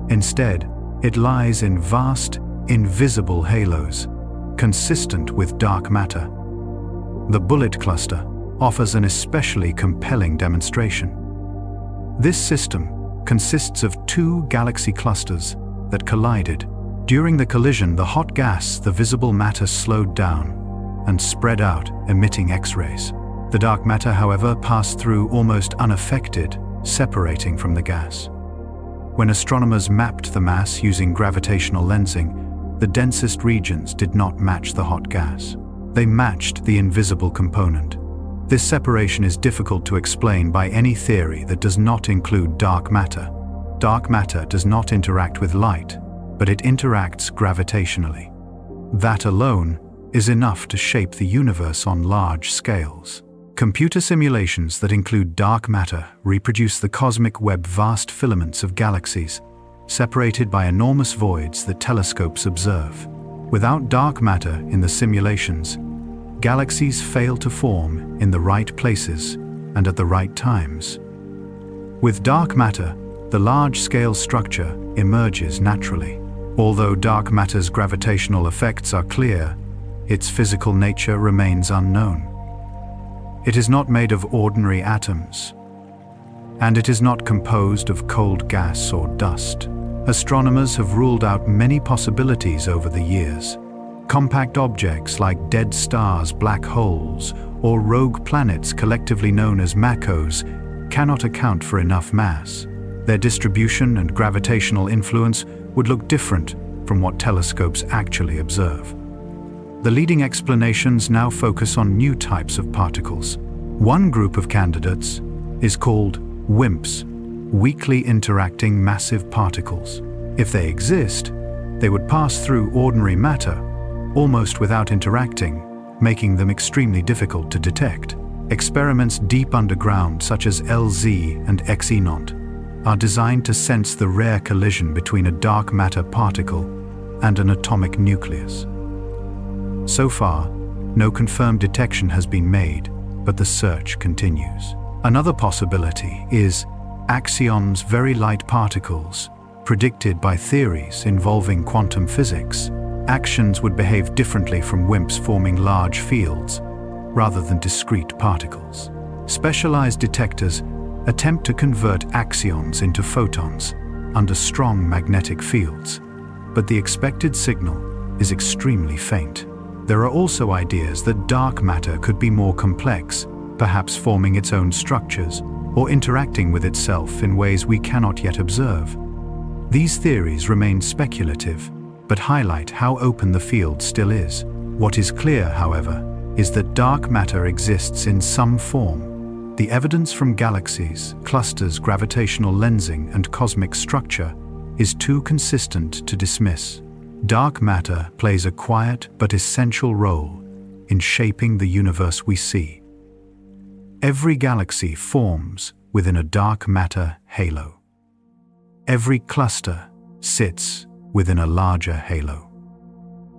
Instead, it lies in vast, invisible halos, consistent with dark matter. The Bullet cluster offers an especially compelling demonstration. This system consists of 2 galaxy clusters that collided. During the collision, the hot gas, the visible matter, slowed down and spread out, emitting X-rays. The dark matter, however, passed through almost unaffected, separating from the gas. When astronomers mapped the mass using gravitational lensing, the densest regions did not match the hot gas. They matched the invisible component. This separation is difficult to explain by any theory that does not include dark matter. Dark matter does not interact with light, but it interacts gravitationally. That alone is enough to shape the universe on large scales. Computer simulations that include dark matter reproduce the cosmic web, vast filaments of galaxies, separated by enormous voids that telescopes observe. Without dark matter in the simulations, galaxies fail to form in the right places and at the right times. With dark matter, the large-scale structure emerges naturally. Although dark matter's gravitational effects are clear, its physical nature remains unknown. It is not made of ordinary atoms, and it is not composed of cold gas or dust. Astronomers have ruled out many possibilities over the years. Compact objects like dead stars, black holes, or rogue planets collectively known as MACOs cannot account for enough mass. Their distribution and gravitational influence would look different from what telescopes actually observe. The leading explanations now focus on new types of particles. One group of candidates is called WIMPs, weakly interacting massive particles. If they exist, they would pass through ordinary matter almost without interacting, making them extremely difficult to detect. Experiments deep underground, such as LZ and XE0, are designed to sense the rare collision between a dark matter particle and an atomic nucleus. So far, no confirmed detection has been made, but the search continues. Another possibility is axions, very light particles, predicted by theories involving quantum physics. Axions would behave differently from WIMPs, forming large fields rather than discrete particles. Specialized detectors attempt to convert axions into photons under strong magnetic fields, but the expected signal is extremely faint. There are also ideas that dark matter could be more complex, perhaps forming its own structures or interacting with itself in ways we cannot yet observe. These theories remain speculative, but highlight how open the field still is. What is clear, however, is that dark matter exists in some form. The evidence from galaxies, clusters, gravitational lensing, and cosmic structure is too consistent to dismiss. Dark matter plays a quiet but essential role in shaping the universe we see. Every galaxy forms within a dark matter halo. Every cluster sits within a larger halo.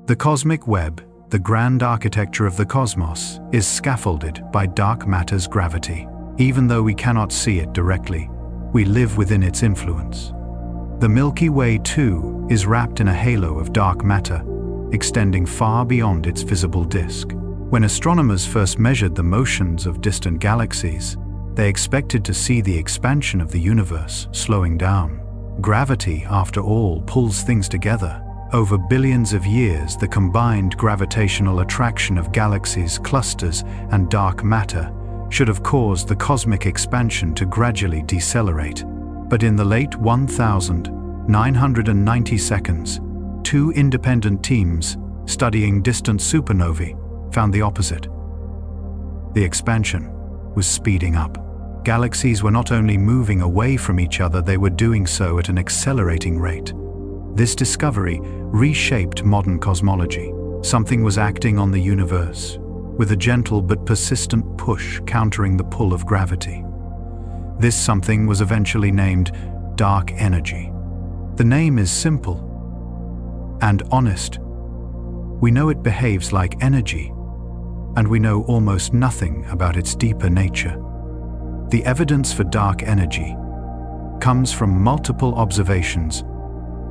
The cosmic web, the grand architecture of the cosmos, is scaffolded by dark matter's gravity. Even though we cannot see it directly, we live within its influence. The Milky Way, too, is wrapped in a halo of dark matter, extending far beyond its visible disk. When astronomers first measured the motions of distant galaxies, they expected to see the expansion of the universe slowing down. Gravity, after all, pulls things together. Over billions of years, the combined gravitational attraction of galaxies, clusters, and dark matter should have caused the cosmic expansion to gradually decelerate. But in the late 1990 seconds, two independent teams studying distant supernovae found the opposite. The expansion was speeding up. Galaxies were not only moving away from each other, they were doing so at an accelerating rate. This discovery reshaped modern cosmology. Something was acting on the universe, with a gentle but persistent push countering the pull of gravity. This something was eventually named dark energy. The name is simple and honest. We know it behaves like energy, and we know almost nothing about its deeper nature. The evidence for dark energy comes from multiple observations,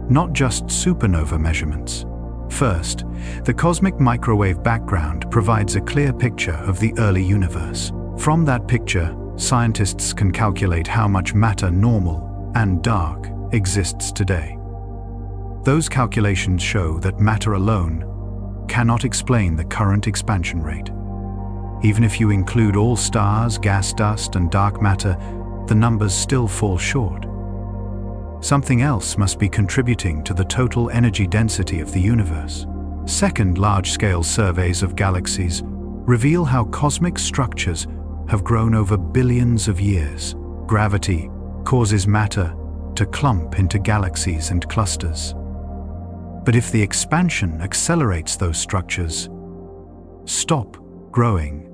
not just supernova measurements. First, the cosmic microwave background provides a clear picture of the early universe. From that picture, scientists can calculate how much matter, normal and dark, exists today. Those calculations show that matter alone cannot explain the current expansion rate. Even if you include all stars, gas dust, and dark matter, the numbers still fall short. Something else must be contributing to the total energy density of the universe. Second, large-scale surveys of galaxies reveal how cosmic structures have grown over billions of years. Gravity causes matter to clump into galaxies and clusters. But if the expansion accelerates those structures, stop growing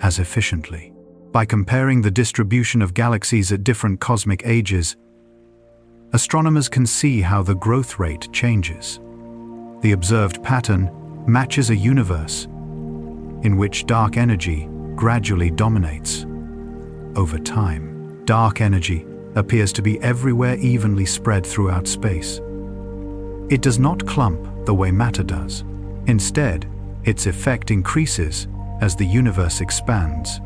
as efficiently. By comparing the distribution of galaxies at different cosmic ages, astronomers can see how the growth rate changes. The observed pattern matches a universe in which dark energy gradually dominates. Over time, dark energy appears to be everywhere, evenly spread throughout space. It does not clump the way matter does. Instead, its effect increases as the universe expands.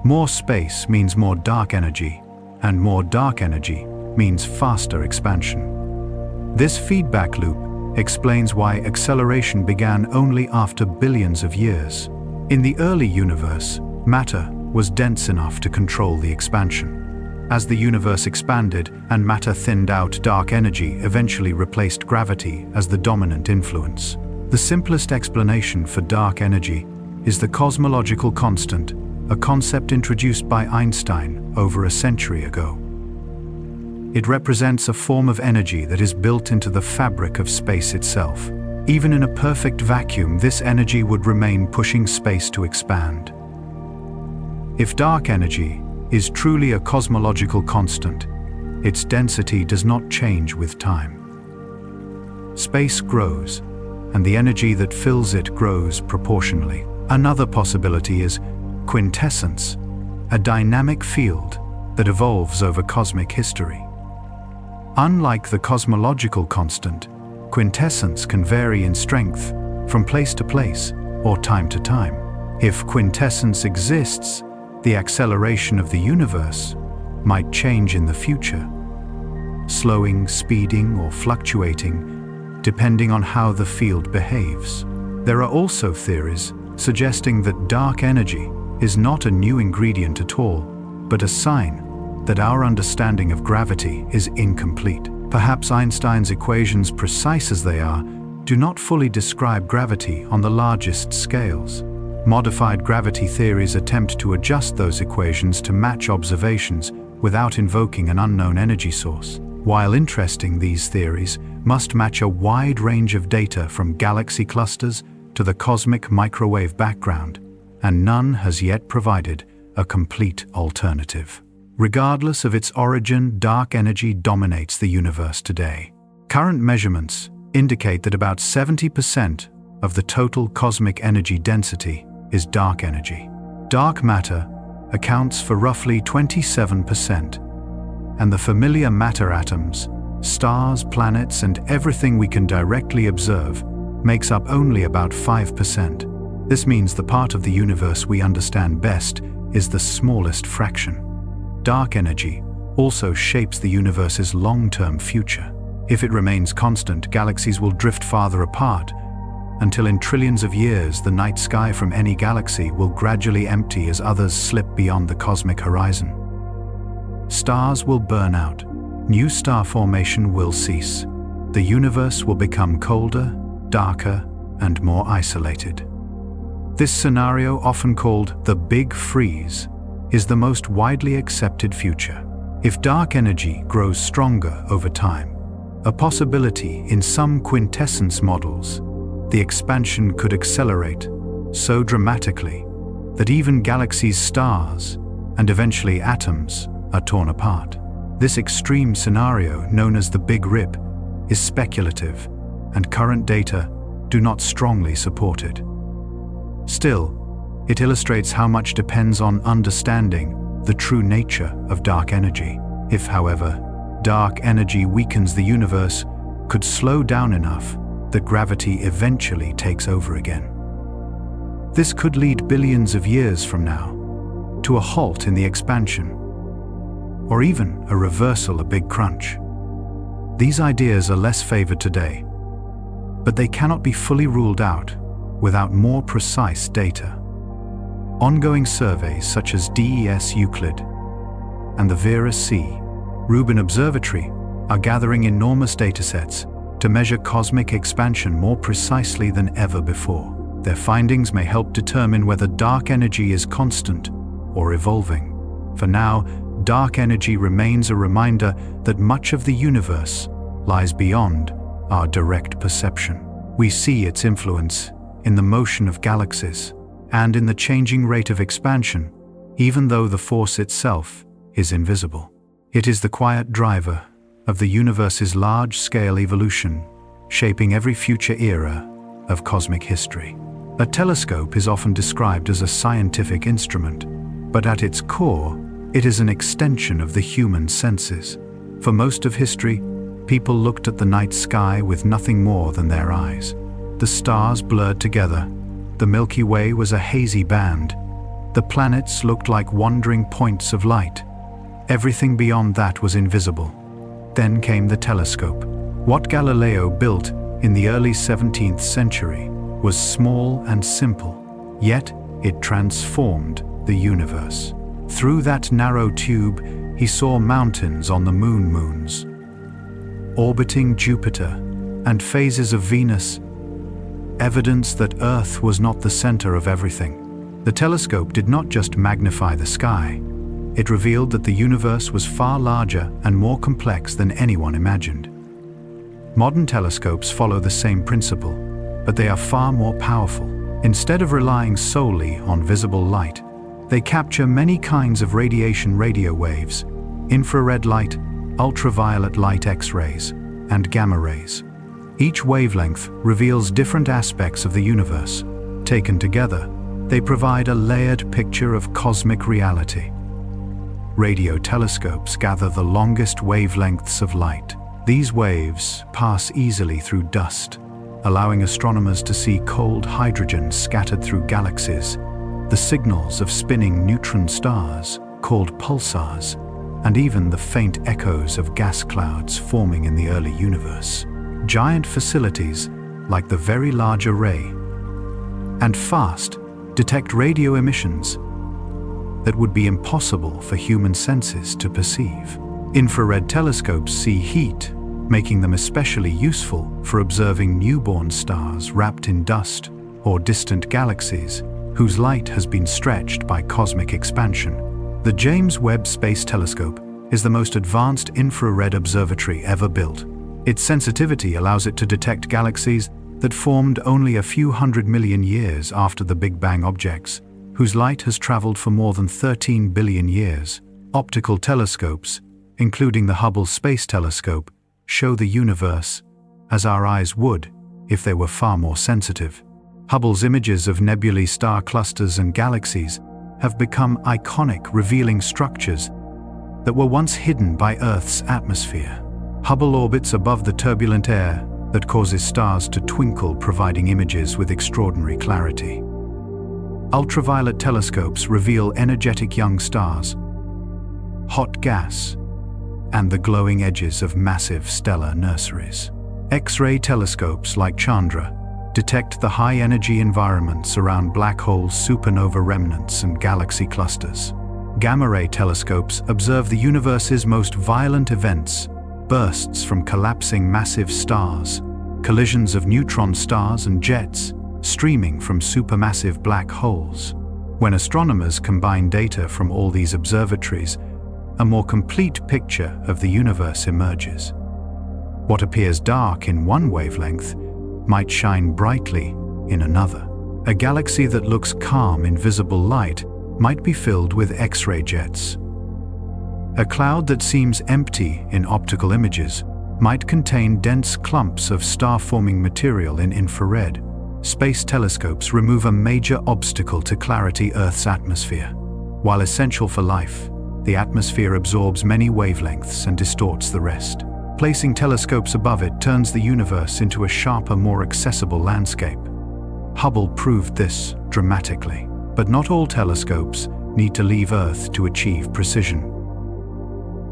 More space means more dark energy, and more dark energy means faster expansion. This feedback loop explains why acceleration began only after billions of years. In the early universe, matter was dense enough to control the expansion. As the universe expanded and matter thinned out, dark energy eventually replaced gravity as the dominant influence. The simplest explanation for dark energy is the cosmological constant, a concept introduced by Einstein over a century ago. It represents a form of energy that is built into the fabric of space itself. Even in a perfect vacuum, this energy would remain, pushing space to expand. If dark energy is truly a cosmological constant, its density does not change with time. Space grows, and the energy that fills it grows proportionally. Another possibility is quintessence, a dynamic field that evolves over cosmic history. Unlike the cosmological constant, quintessence can vary in strength from place to place or time to time. If quintessence exists, the acceleration of the universe might change in the future, slowing, speeding, or fluctuating, depending on how the field behaves. There are also theories suggesting that dark energy is not a new ingredient at all, but a sign that our understanding of gravity is incomplete. Perhaps Einstein's equations, precise as they are, do not fully describe gravity on the largest scales. Modified gravity theories attempt to adjust those equations to match observations without invoking an unknown energy source. While interesting, these theories must match a wide range of data from galaxy clusters to the cosmic microwave background, and none has yet provided a complete alternative. Regardless of its origin, dark energy dominates the universe today. Current measurements indicate that about 70% of the total cosmic energy density is dark energy. Dark matter accounts for roughly 27%, and the familiar matter atoms, stars, planets, and everything we can directly observe makes up only about 5%. This means the part of the universe we understand best is the smallest fraction. Dark energy also shapes the universe's long-term future. If it remains constant, galaxies will drift farther apart, until in trillions of years the night sky from any galaxy will gradually empty as others slip beyond the cosmic horizon. Stars will burn out, new star formation will cease, the universe will become colder, darker, and more isolated. This scenario, often called the Big Freeze, is the most widely accepted future. If dark energy grows stronger over time, a possibility in some quintessence models, the expansion could accelerate so dramatically that even galaxies, stars, and eventually atoms are torn apart. This extreme scenario, known as the Big Rip, is speculative, and current data do not strongly support it. Still, it illustrates how much depends on understanding the true nature of dark energy. If, however, dark energy weakens, the universe could slow down enough that gravity eventually takes over again. This could lead billions of years from now to a halt in the expansion, or even a reversal, a big crunch. These ideas are less favored today, but they cannot be fully ruled out without more precise data. Ongoing surveys such as DES Euclid and the Vera-C Rubin Observatory are gathering enormous datasets to measure cosmic expansion more precisely than ever before. Their findings may help determine whether dark energy is constant or evolving. For now, dark energy remains a reminder that much of the universe lies beyond our direct perception. We see its influence in the motion of galaxies and in the changing rate of expansion, even though the force itself is invisible. It is the quiet driver of the universe's large-scale evolution, shaping every future era of cosmic history. A telescope is often described as a scientific instrument, but at its core, it is an extension of the human senses. For most of history, people looked at the night sky with nothing more than their eyes. The stars blurred together. The Milky Way was a hazy band. The planets looked like wandering points of light. Everything beyond that was invisible. Then came the telescope. What Galileo built in the early 17th century was small and simple, yet it transformed the universe. Through that narrow tube, he saw mountains on the moons, orbiting Jupiter, and phases of Venus, evidence that Earth was not the center of everything. The telescope did not just magnify the sky, it revealed that the universe was far larger and more complex than anyone imagined. Modern telescopes follow the same principle, but they are far more powerful. Instead of relying solely on visible light, they capture many kinds of radio waves, infrared light, ultraviolet light X-rays, and gamma rays. Each wavelength reveals different aspects of the universe. Taken together, they provide a layered picture of cosmic reality. Radio telescopes gather the longest wavelengths of light. These waves pass easily through dust, allowing astronomers to see cold hydrogen scattered through galaxies, the signals of spinning neutron stars, called pulsars, and even the faint echoes of gas clouds forming in the early universe. Giant facilities, like the Very Large Array and FAST, detect radio emissions that would be impossible for human senses to perceive. Infrared telescopes see heat, making them especially useful for observing newborn stars wrapped in dust or distant galaxies whose light has been stretched by cosmic expansion. The James Webb Space Telescope is the most advanced infrared observatory ever built. Its sensitivity allows it to detect galaxies that formed only a few 100 million years after the Big Bang objects, whose light has traveled for more than 13 billion years. Optical telescopes, including the Hubble Space Telescope, show the universe as our eyes would if they were far more sensitive. Hubble's images of nebulae, star clusters, and galaxies have become iconic, revealing structures that were once hidden by Earth's atmosphere. Hubble orbits above the turbulent air that causes stars to twinkle, providing images with extraordinary clarity. Ultraviolet telescopes reveal energetic young stars, hot gas, and the glowing edges of massive stellar nurseries. X-ray telescopes like Chandra detect the high-energy environments around black holes, supernova remnants, and galaxy clusters. Gamma-ray telescopes observe the universe's most violent events, bursts from collapsing massive stars, collisions of neutron stars and jets streaming from supermassive black holes. When astronomers combine data from all these observatories, a more complete picture of the universe emerges. What appears dark in one wavelength might shine brightly in another. A galaxy that looks calm in visible light might be filled with X-ray jets. A cloud that seems empty in optical images might contain dense clumps of star-forming material in infrared. Space telescopes remove a major obstacle to clarity: Earth's atmosphere. While essential for life, the atmosphere absorbs many wavelengths and distorts the rest. Placing telescopes above it turns the universe into a sharper, more accessible landscape. Hubble proved this dramatically, but not all telescopes need to leave Earth to achieve precision.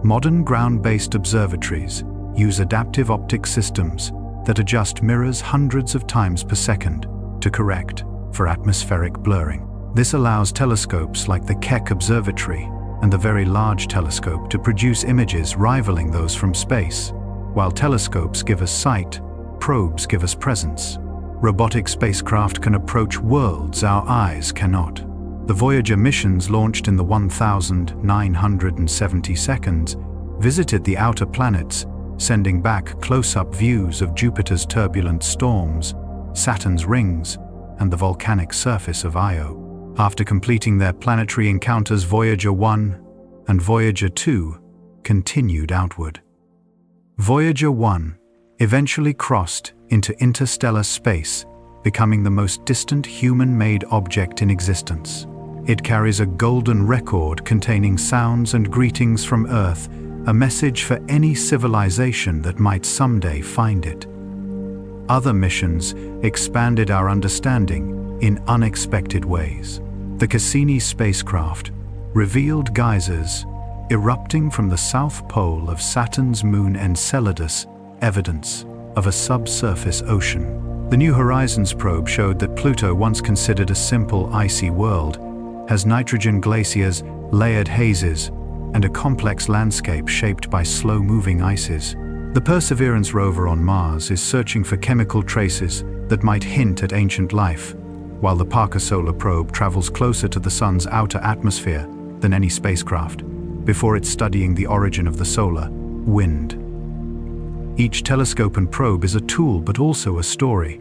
Modern ground-based observatories use adaptive optic systems that adjust mirrors hundreds of times per second to correct for atmospheric blurring. This allows telescopes like the Keck Observatory and the Very Large Telescope to produce images rivaling those from space. While telescopes give us sight, probes give us presence. Robotic spacecraft can approach worlds our eyes cannot. The Voyager missions, launched in the 1970 seconds, visited the outer planets, sending back close-up views of Jupiter's turbulent storms, Saturn's rings, and the volcanic surface of Io. After completing their planetary encounters, Voyager 1 and Voyager 2 continued outward. Voyager 1 eventually crossed into interstellar space, becoming the most distant human-made object in existence. It carries a golden record containing sounds and greetings from Earth, a message for any civilization that might someday find it. Other missions expanded our understanding in unexpected ways. The Cassini spacecraft revealed geysers erupting from the south pole of Saturn's moon Enceladus, evidence of a subsurface ocean. The New Horizons probe showed that Pluto, once considered a simple icy world, has nitrogen glaciers, layered hazes, and a complex landscape shaped by slow-moving ices. The Perseverance rover on Mars is searching for chemical traces that might hint at ancient life, while the Parker Solar Probe travels closer to the Sun's outer atmosphere than any spacecraft, before it's studying the origin of the solar wind. Each telescope and probe is a tool, but also a story.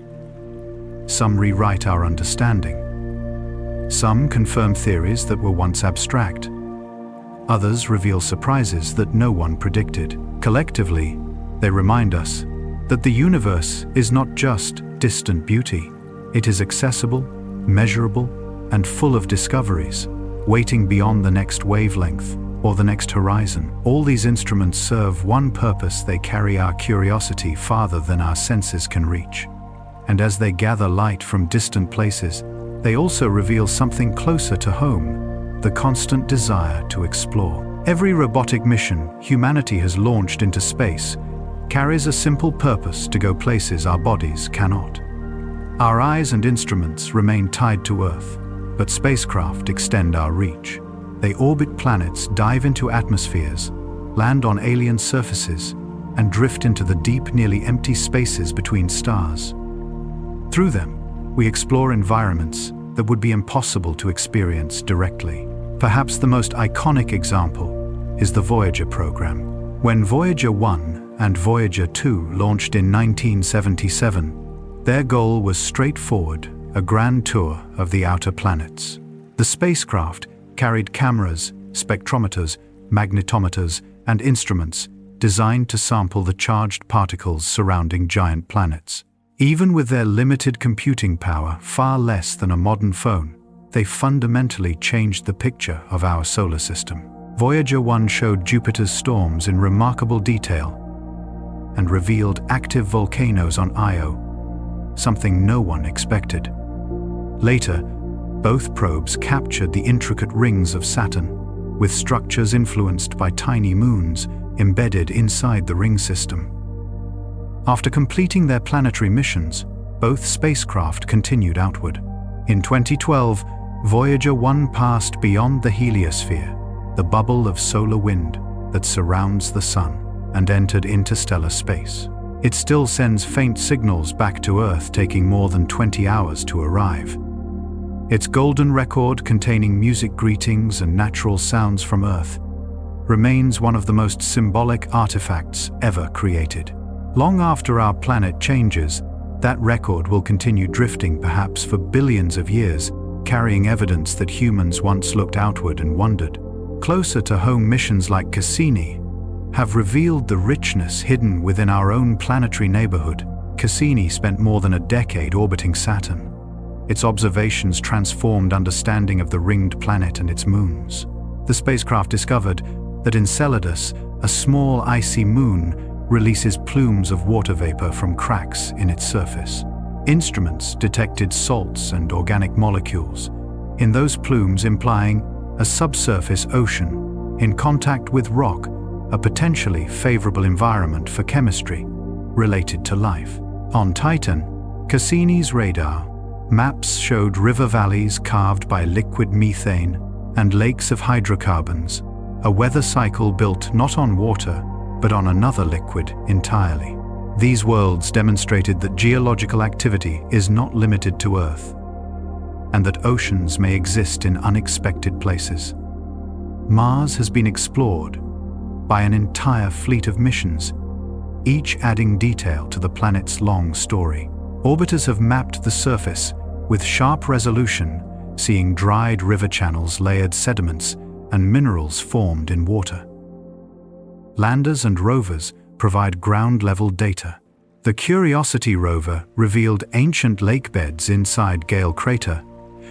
Some rewrite our understanding. Some confirm theories that were once abstract. Others reveal surprises that no one predicted. Collectively, they remind us that the universe is not just distant beauty. It is accessible, measurable, and full of discoveries, waiting beyond the next wavelength or the next horizon. All these instruments serve one purpose: they carry our curiosity farther than our senses can reach. And as they gather light from distant places, they also reveal something closer to home: the constant desire to explore. Every robotic mission humanity has launched into space carries a simple purpose: to go places our bodies cannot. Our eyes and instruments remain tied to Earth, but spacecraft extend our reach. They orbit planets, dive into atmospheres, land on alien surfaces, and drift into the deep, nearly empty spaces between stars. Through them, we explore environments that would be impossible to experience directly. Perhaps the most iconic example is the Voyager program. When Voyager 1 and Voyager 2 launched in 1977, their goal was straightforward: a grand tour of the outer planets. The spacecraft carried cameras, spectrometers, magnetometers, and instruments designed to sample the charged particles surrounding giant planets. Even with their limited computing power, far less than a modern phone, they fundamentally changed the picture of our solar system. Voyager 1 showed Jupiter's storms in remarkable detail and revealed active volcanoes on Io, something no one expected. Later, both probes captured the intricate rings of Saturn, with structures influenced by tiny moons embedded inside the ring system. After completing their planetary missions, both spacecraft continued outward. In 2012, Voyager 1 passed beyond the heliosphere, the bubble of solar wind that surrounds the Sun, and entered interstellar space. It still sends faint signals back to Earth, taking more than 20 hours to arrive. Its golden record, containing music greetings and natural sounds from Earth, remains one of the most symbolic artifacts ever created. Long after our planet changes, that record will continue drifting, perhaps for billions of years, carrying evidence that humans once looked outward and wondered. Closer to home, missions like Cassini have revealed the richness hidden within our own planetary neighborhood. Cassini spent more than a decade orbiting Saturn. Its observations transformed understanding of the ringed planet and its moons. The spacecraft discovered that Enceladus, a small icy moon, releases plumes of water vapor from cracks in its surface. Instruments detected salts and organic molecules in those plumes, implying a subsurface ocean in contact with rock, a potentially favorable environment for chemistry related to life. On Titan, Cassini's radar maps showed river valleys carved by liquid methane and lakes of hydrocarbons, a weather cycle built not on water, but on another liquid entirely. These worlds demonstrated that geological activity is not limited to Earth. and that oceans may exist in unexpected places. Mars has been explored by an entire fleet of missions, each adding detail to the planet's long story. Orbiters have mapped the surface with sharp resolution, seeing dried river channels, layered sediments, and minerals formed in water. Landers and rovers provide ground-level data. The Curiosity rover revealed ancient lake beds inside Gale Crater,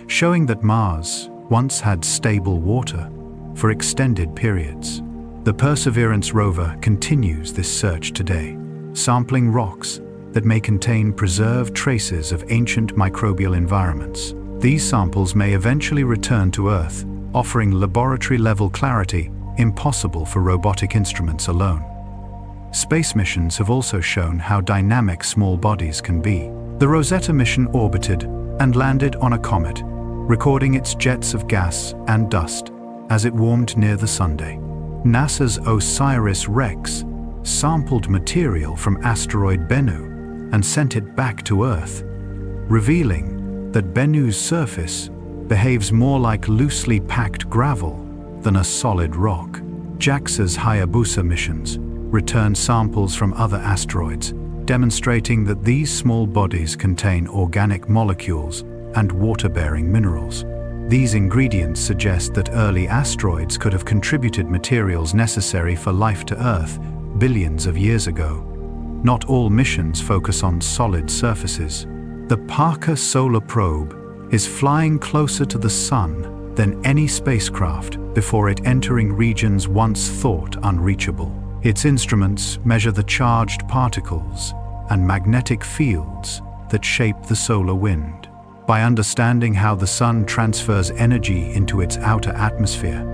showing that Mars once had stable water for extended periods. The Perseverance rover continues this search today, sampling rocks that may contain preserved traces of ancient microbial environments. These samples may eventually return to Earth, offering laboratory-level clarity impossible for robotic instruments alone. Space missions have also shown how dynamic small bodies can be. The Rosetta mission orbited and landed on a comet, recording its jets of gas and dust as it warmed near the Sunday. NASA's OSIRIS-REx sampled material from asteroid Bennu and sent it back to Earth, revealing that Bennu's surface behaves more like loosely packed gravel than a solid rock. JAXA's Hayabusa missions return samples from other asteroids, demonstrating that these small bodies contain organic molecules and water-bearing minerals. These ingredients suggest that early asteroids could have contributed materials necessary for life to Earth billions of years ago. Not all missions focus on solid surfaces. The Parker Solar Probe is flying closer to the Sun than any spacecraft before it entering regions once thought unreachable. Its instruments measure the charged particles and magnetic fields that shape the solar wind. By understanding how the Sun transfers energy into its outer atmosphere,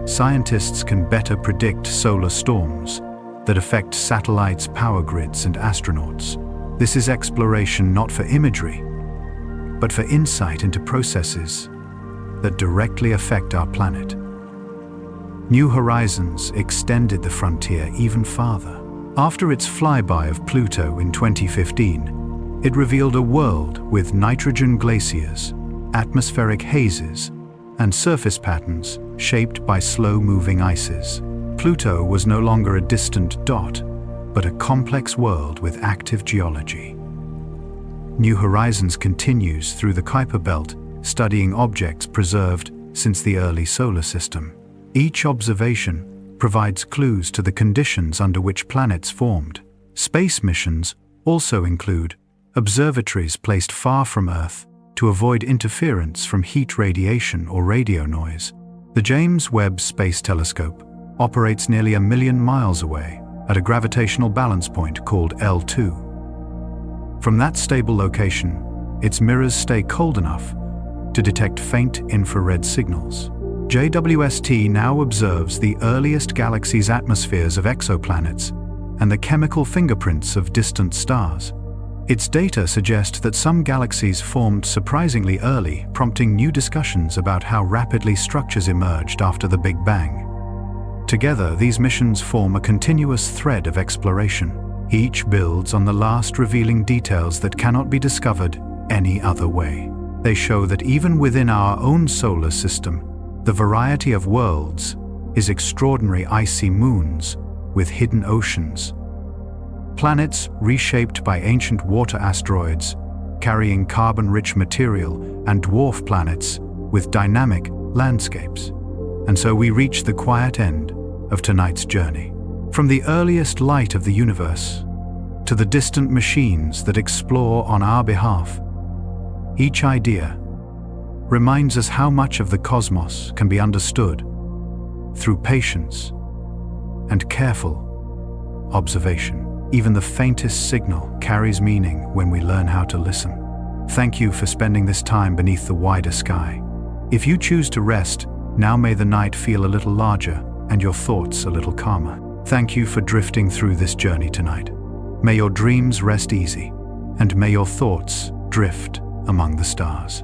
scientists can better predict solar storms that affect satellites, power grids, and astronauts. This is exploration not for imagery, but for insight into processes that directly affect our planet. New Horizons extended the frontier even farther. After its flyby of Pluto in 2015, it revealed a world with nitrogen glaciers, atmospheric hazes, and surface patterns shaped by slow-moving ices. Pluto was no longer a distant dot, but a complex world with active geology. New Horizons continues through the Kuiper Belt, studying objects preserved since the early solar system. Each observation provides clues to the conditions under which planets formed. Space missions also include observatories placed far from Earth to avoid interference from heat radiation or radio noise. The James Webb Space Telescope operates nearly 1 million miles away at a gravitational balance point called L2. From that stable location, its mirrors stay cold enough to detect faint infrared signals. JWST now observes the earliest galaxies' atmospheres of exoplanets and the chemical fingerprints of distant stars. Its data suggest that some galaxies formed surprisingly early, prompting new discussions about how rapidly structures emerged after the Big Bang. Together, these missions form a continuous thread of exploration. Each builds on the last, revealing details that cannot be discovered any other way. They show that even within our own solar system, the variety of worlds is extraordinary: icy moons with hidden oceans, planets reshaped by ancient water asteroids carrying carbon-rich material, and dwarf planets with dynamic landscapes. And so we reach the quiet end of tonight's journey. From the earliest light of the universe to the distant machines that explore on our behalf, each idea reminds us how much of the cosmos can be understood through patience and careful observation. Even the faintest signal carries meaning when we learn how to listen. Thank you for spending this time beneath the wider sky. If you choose to rest, now may the night feel a little larger and your thoughts a little calmer. Thank you for drifting through this journey tonight. May your dreams rest easy, and may your thoughts drift among the stars.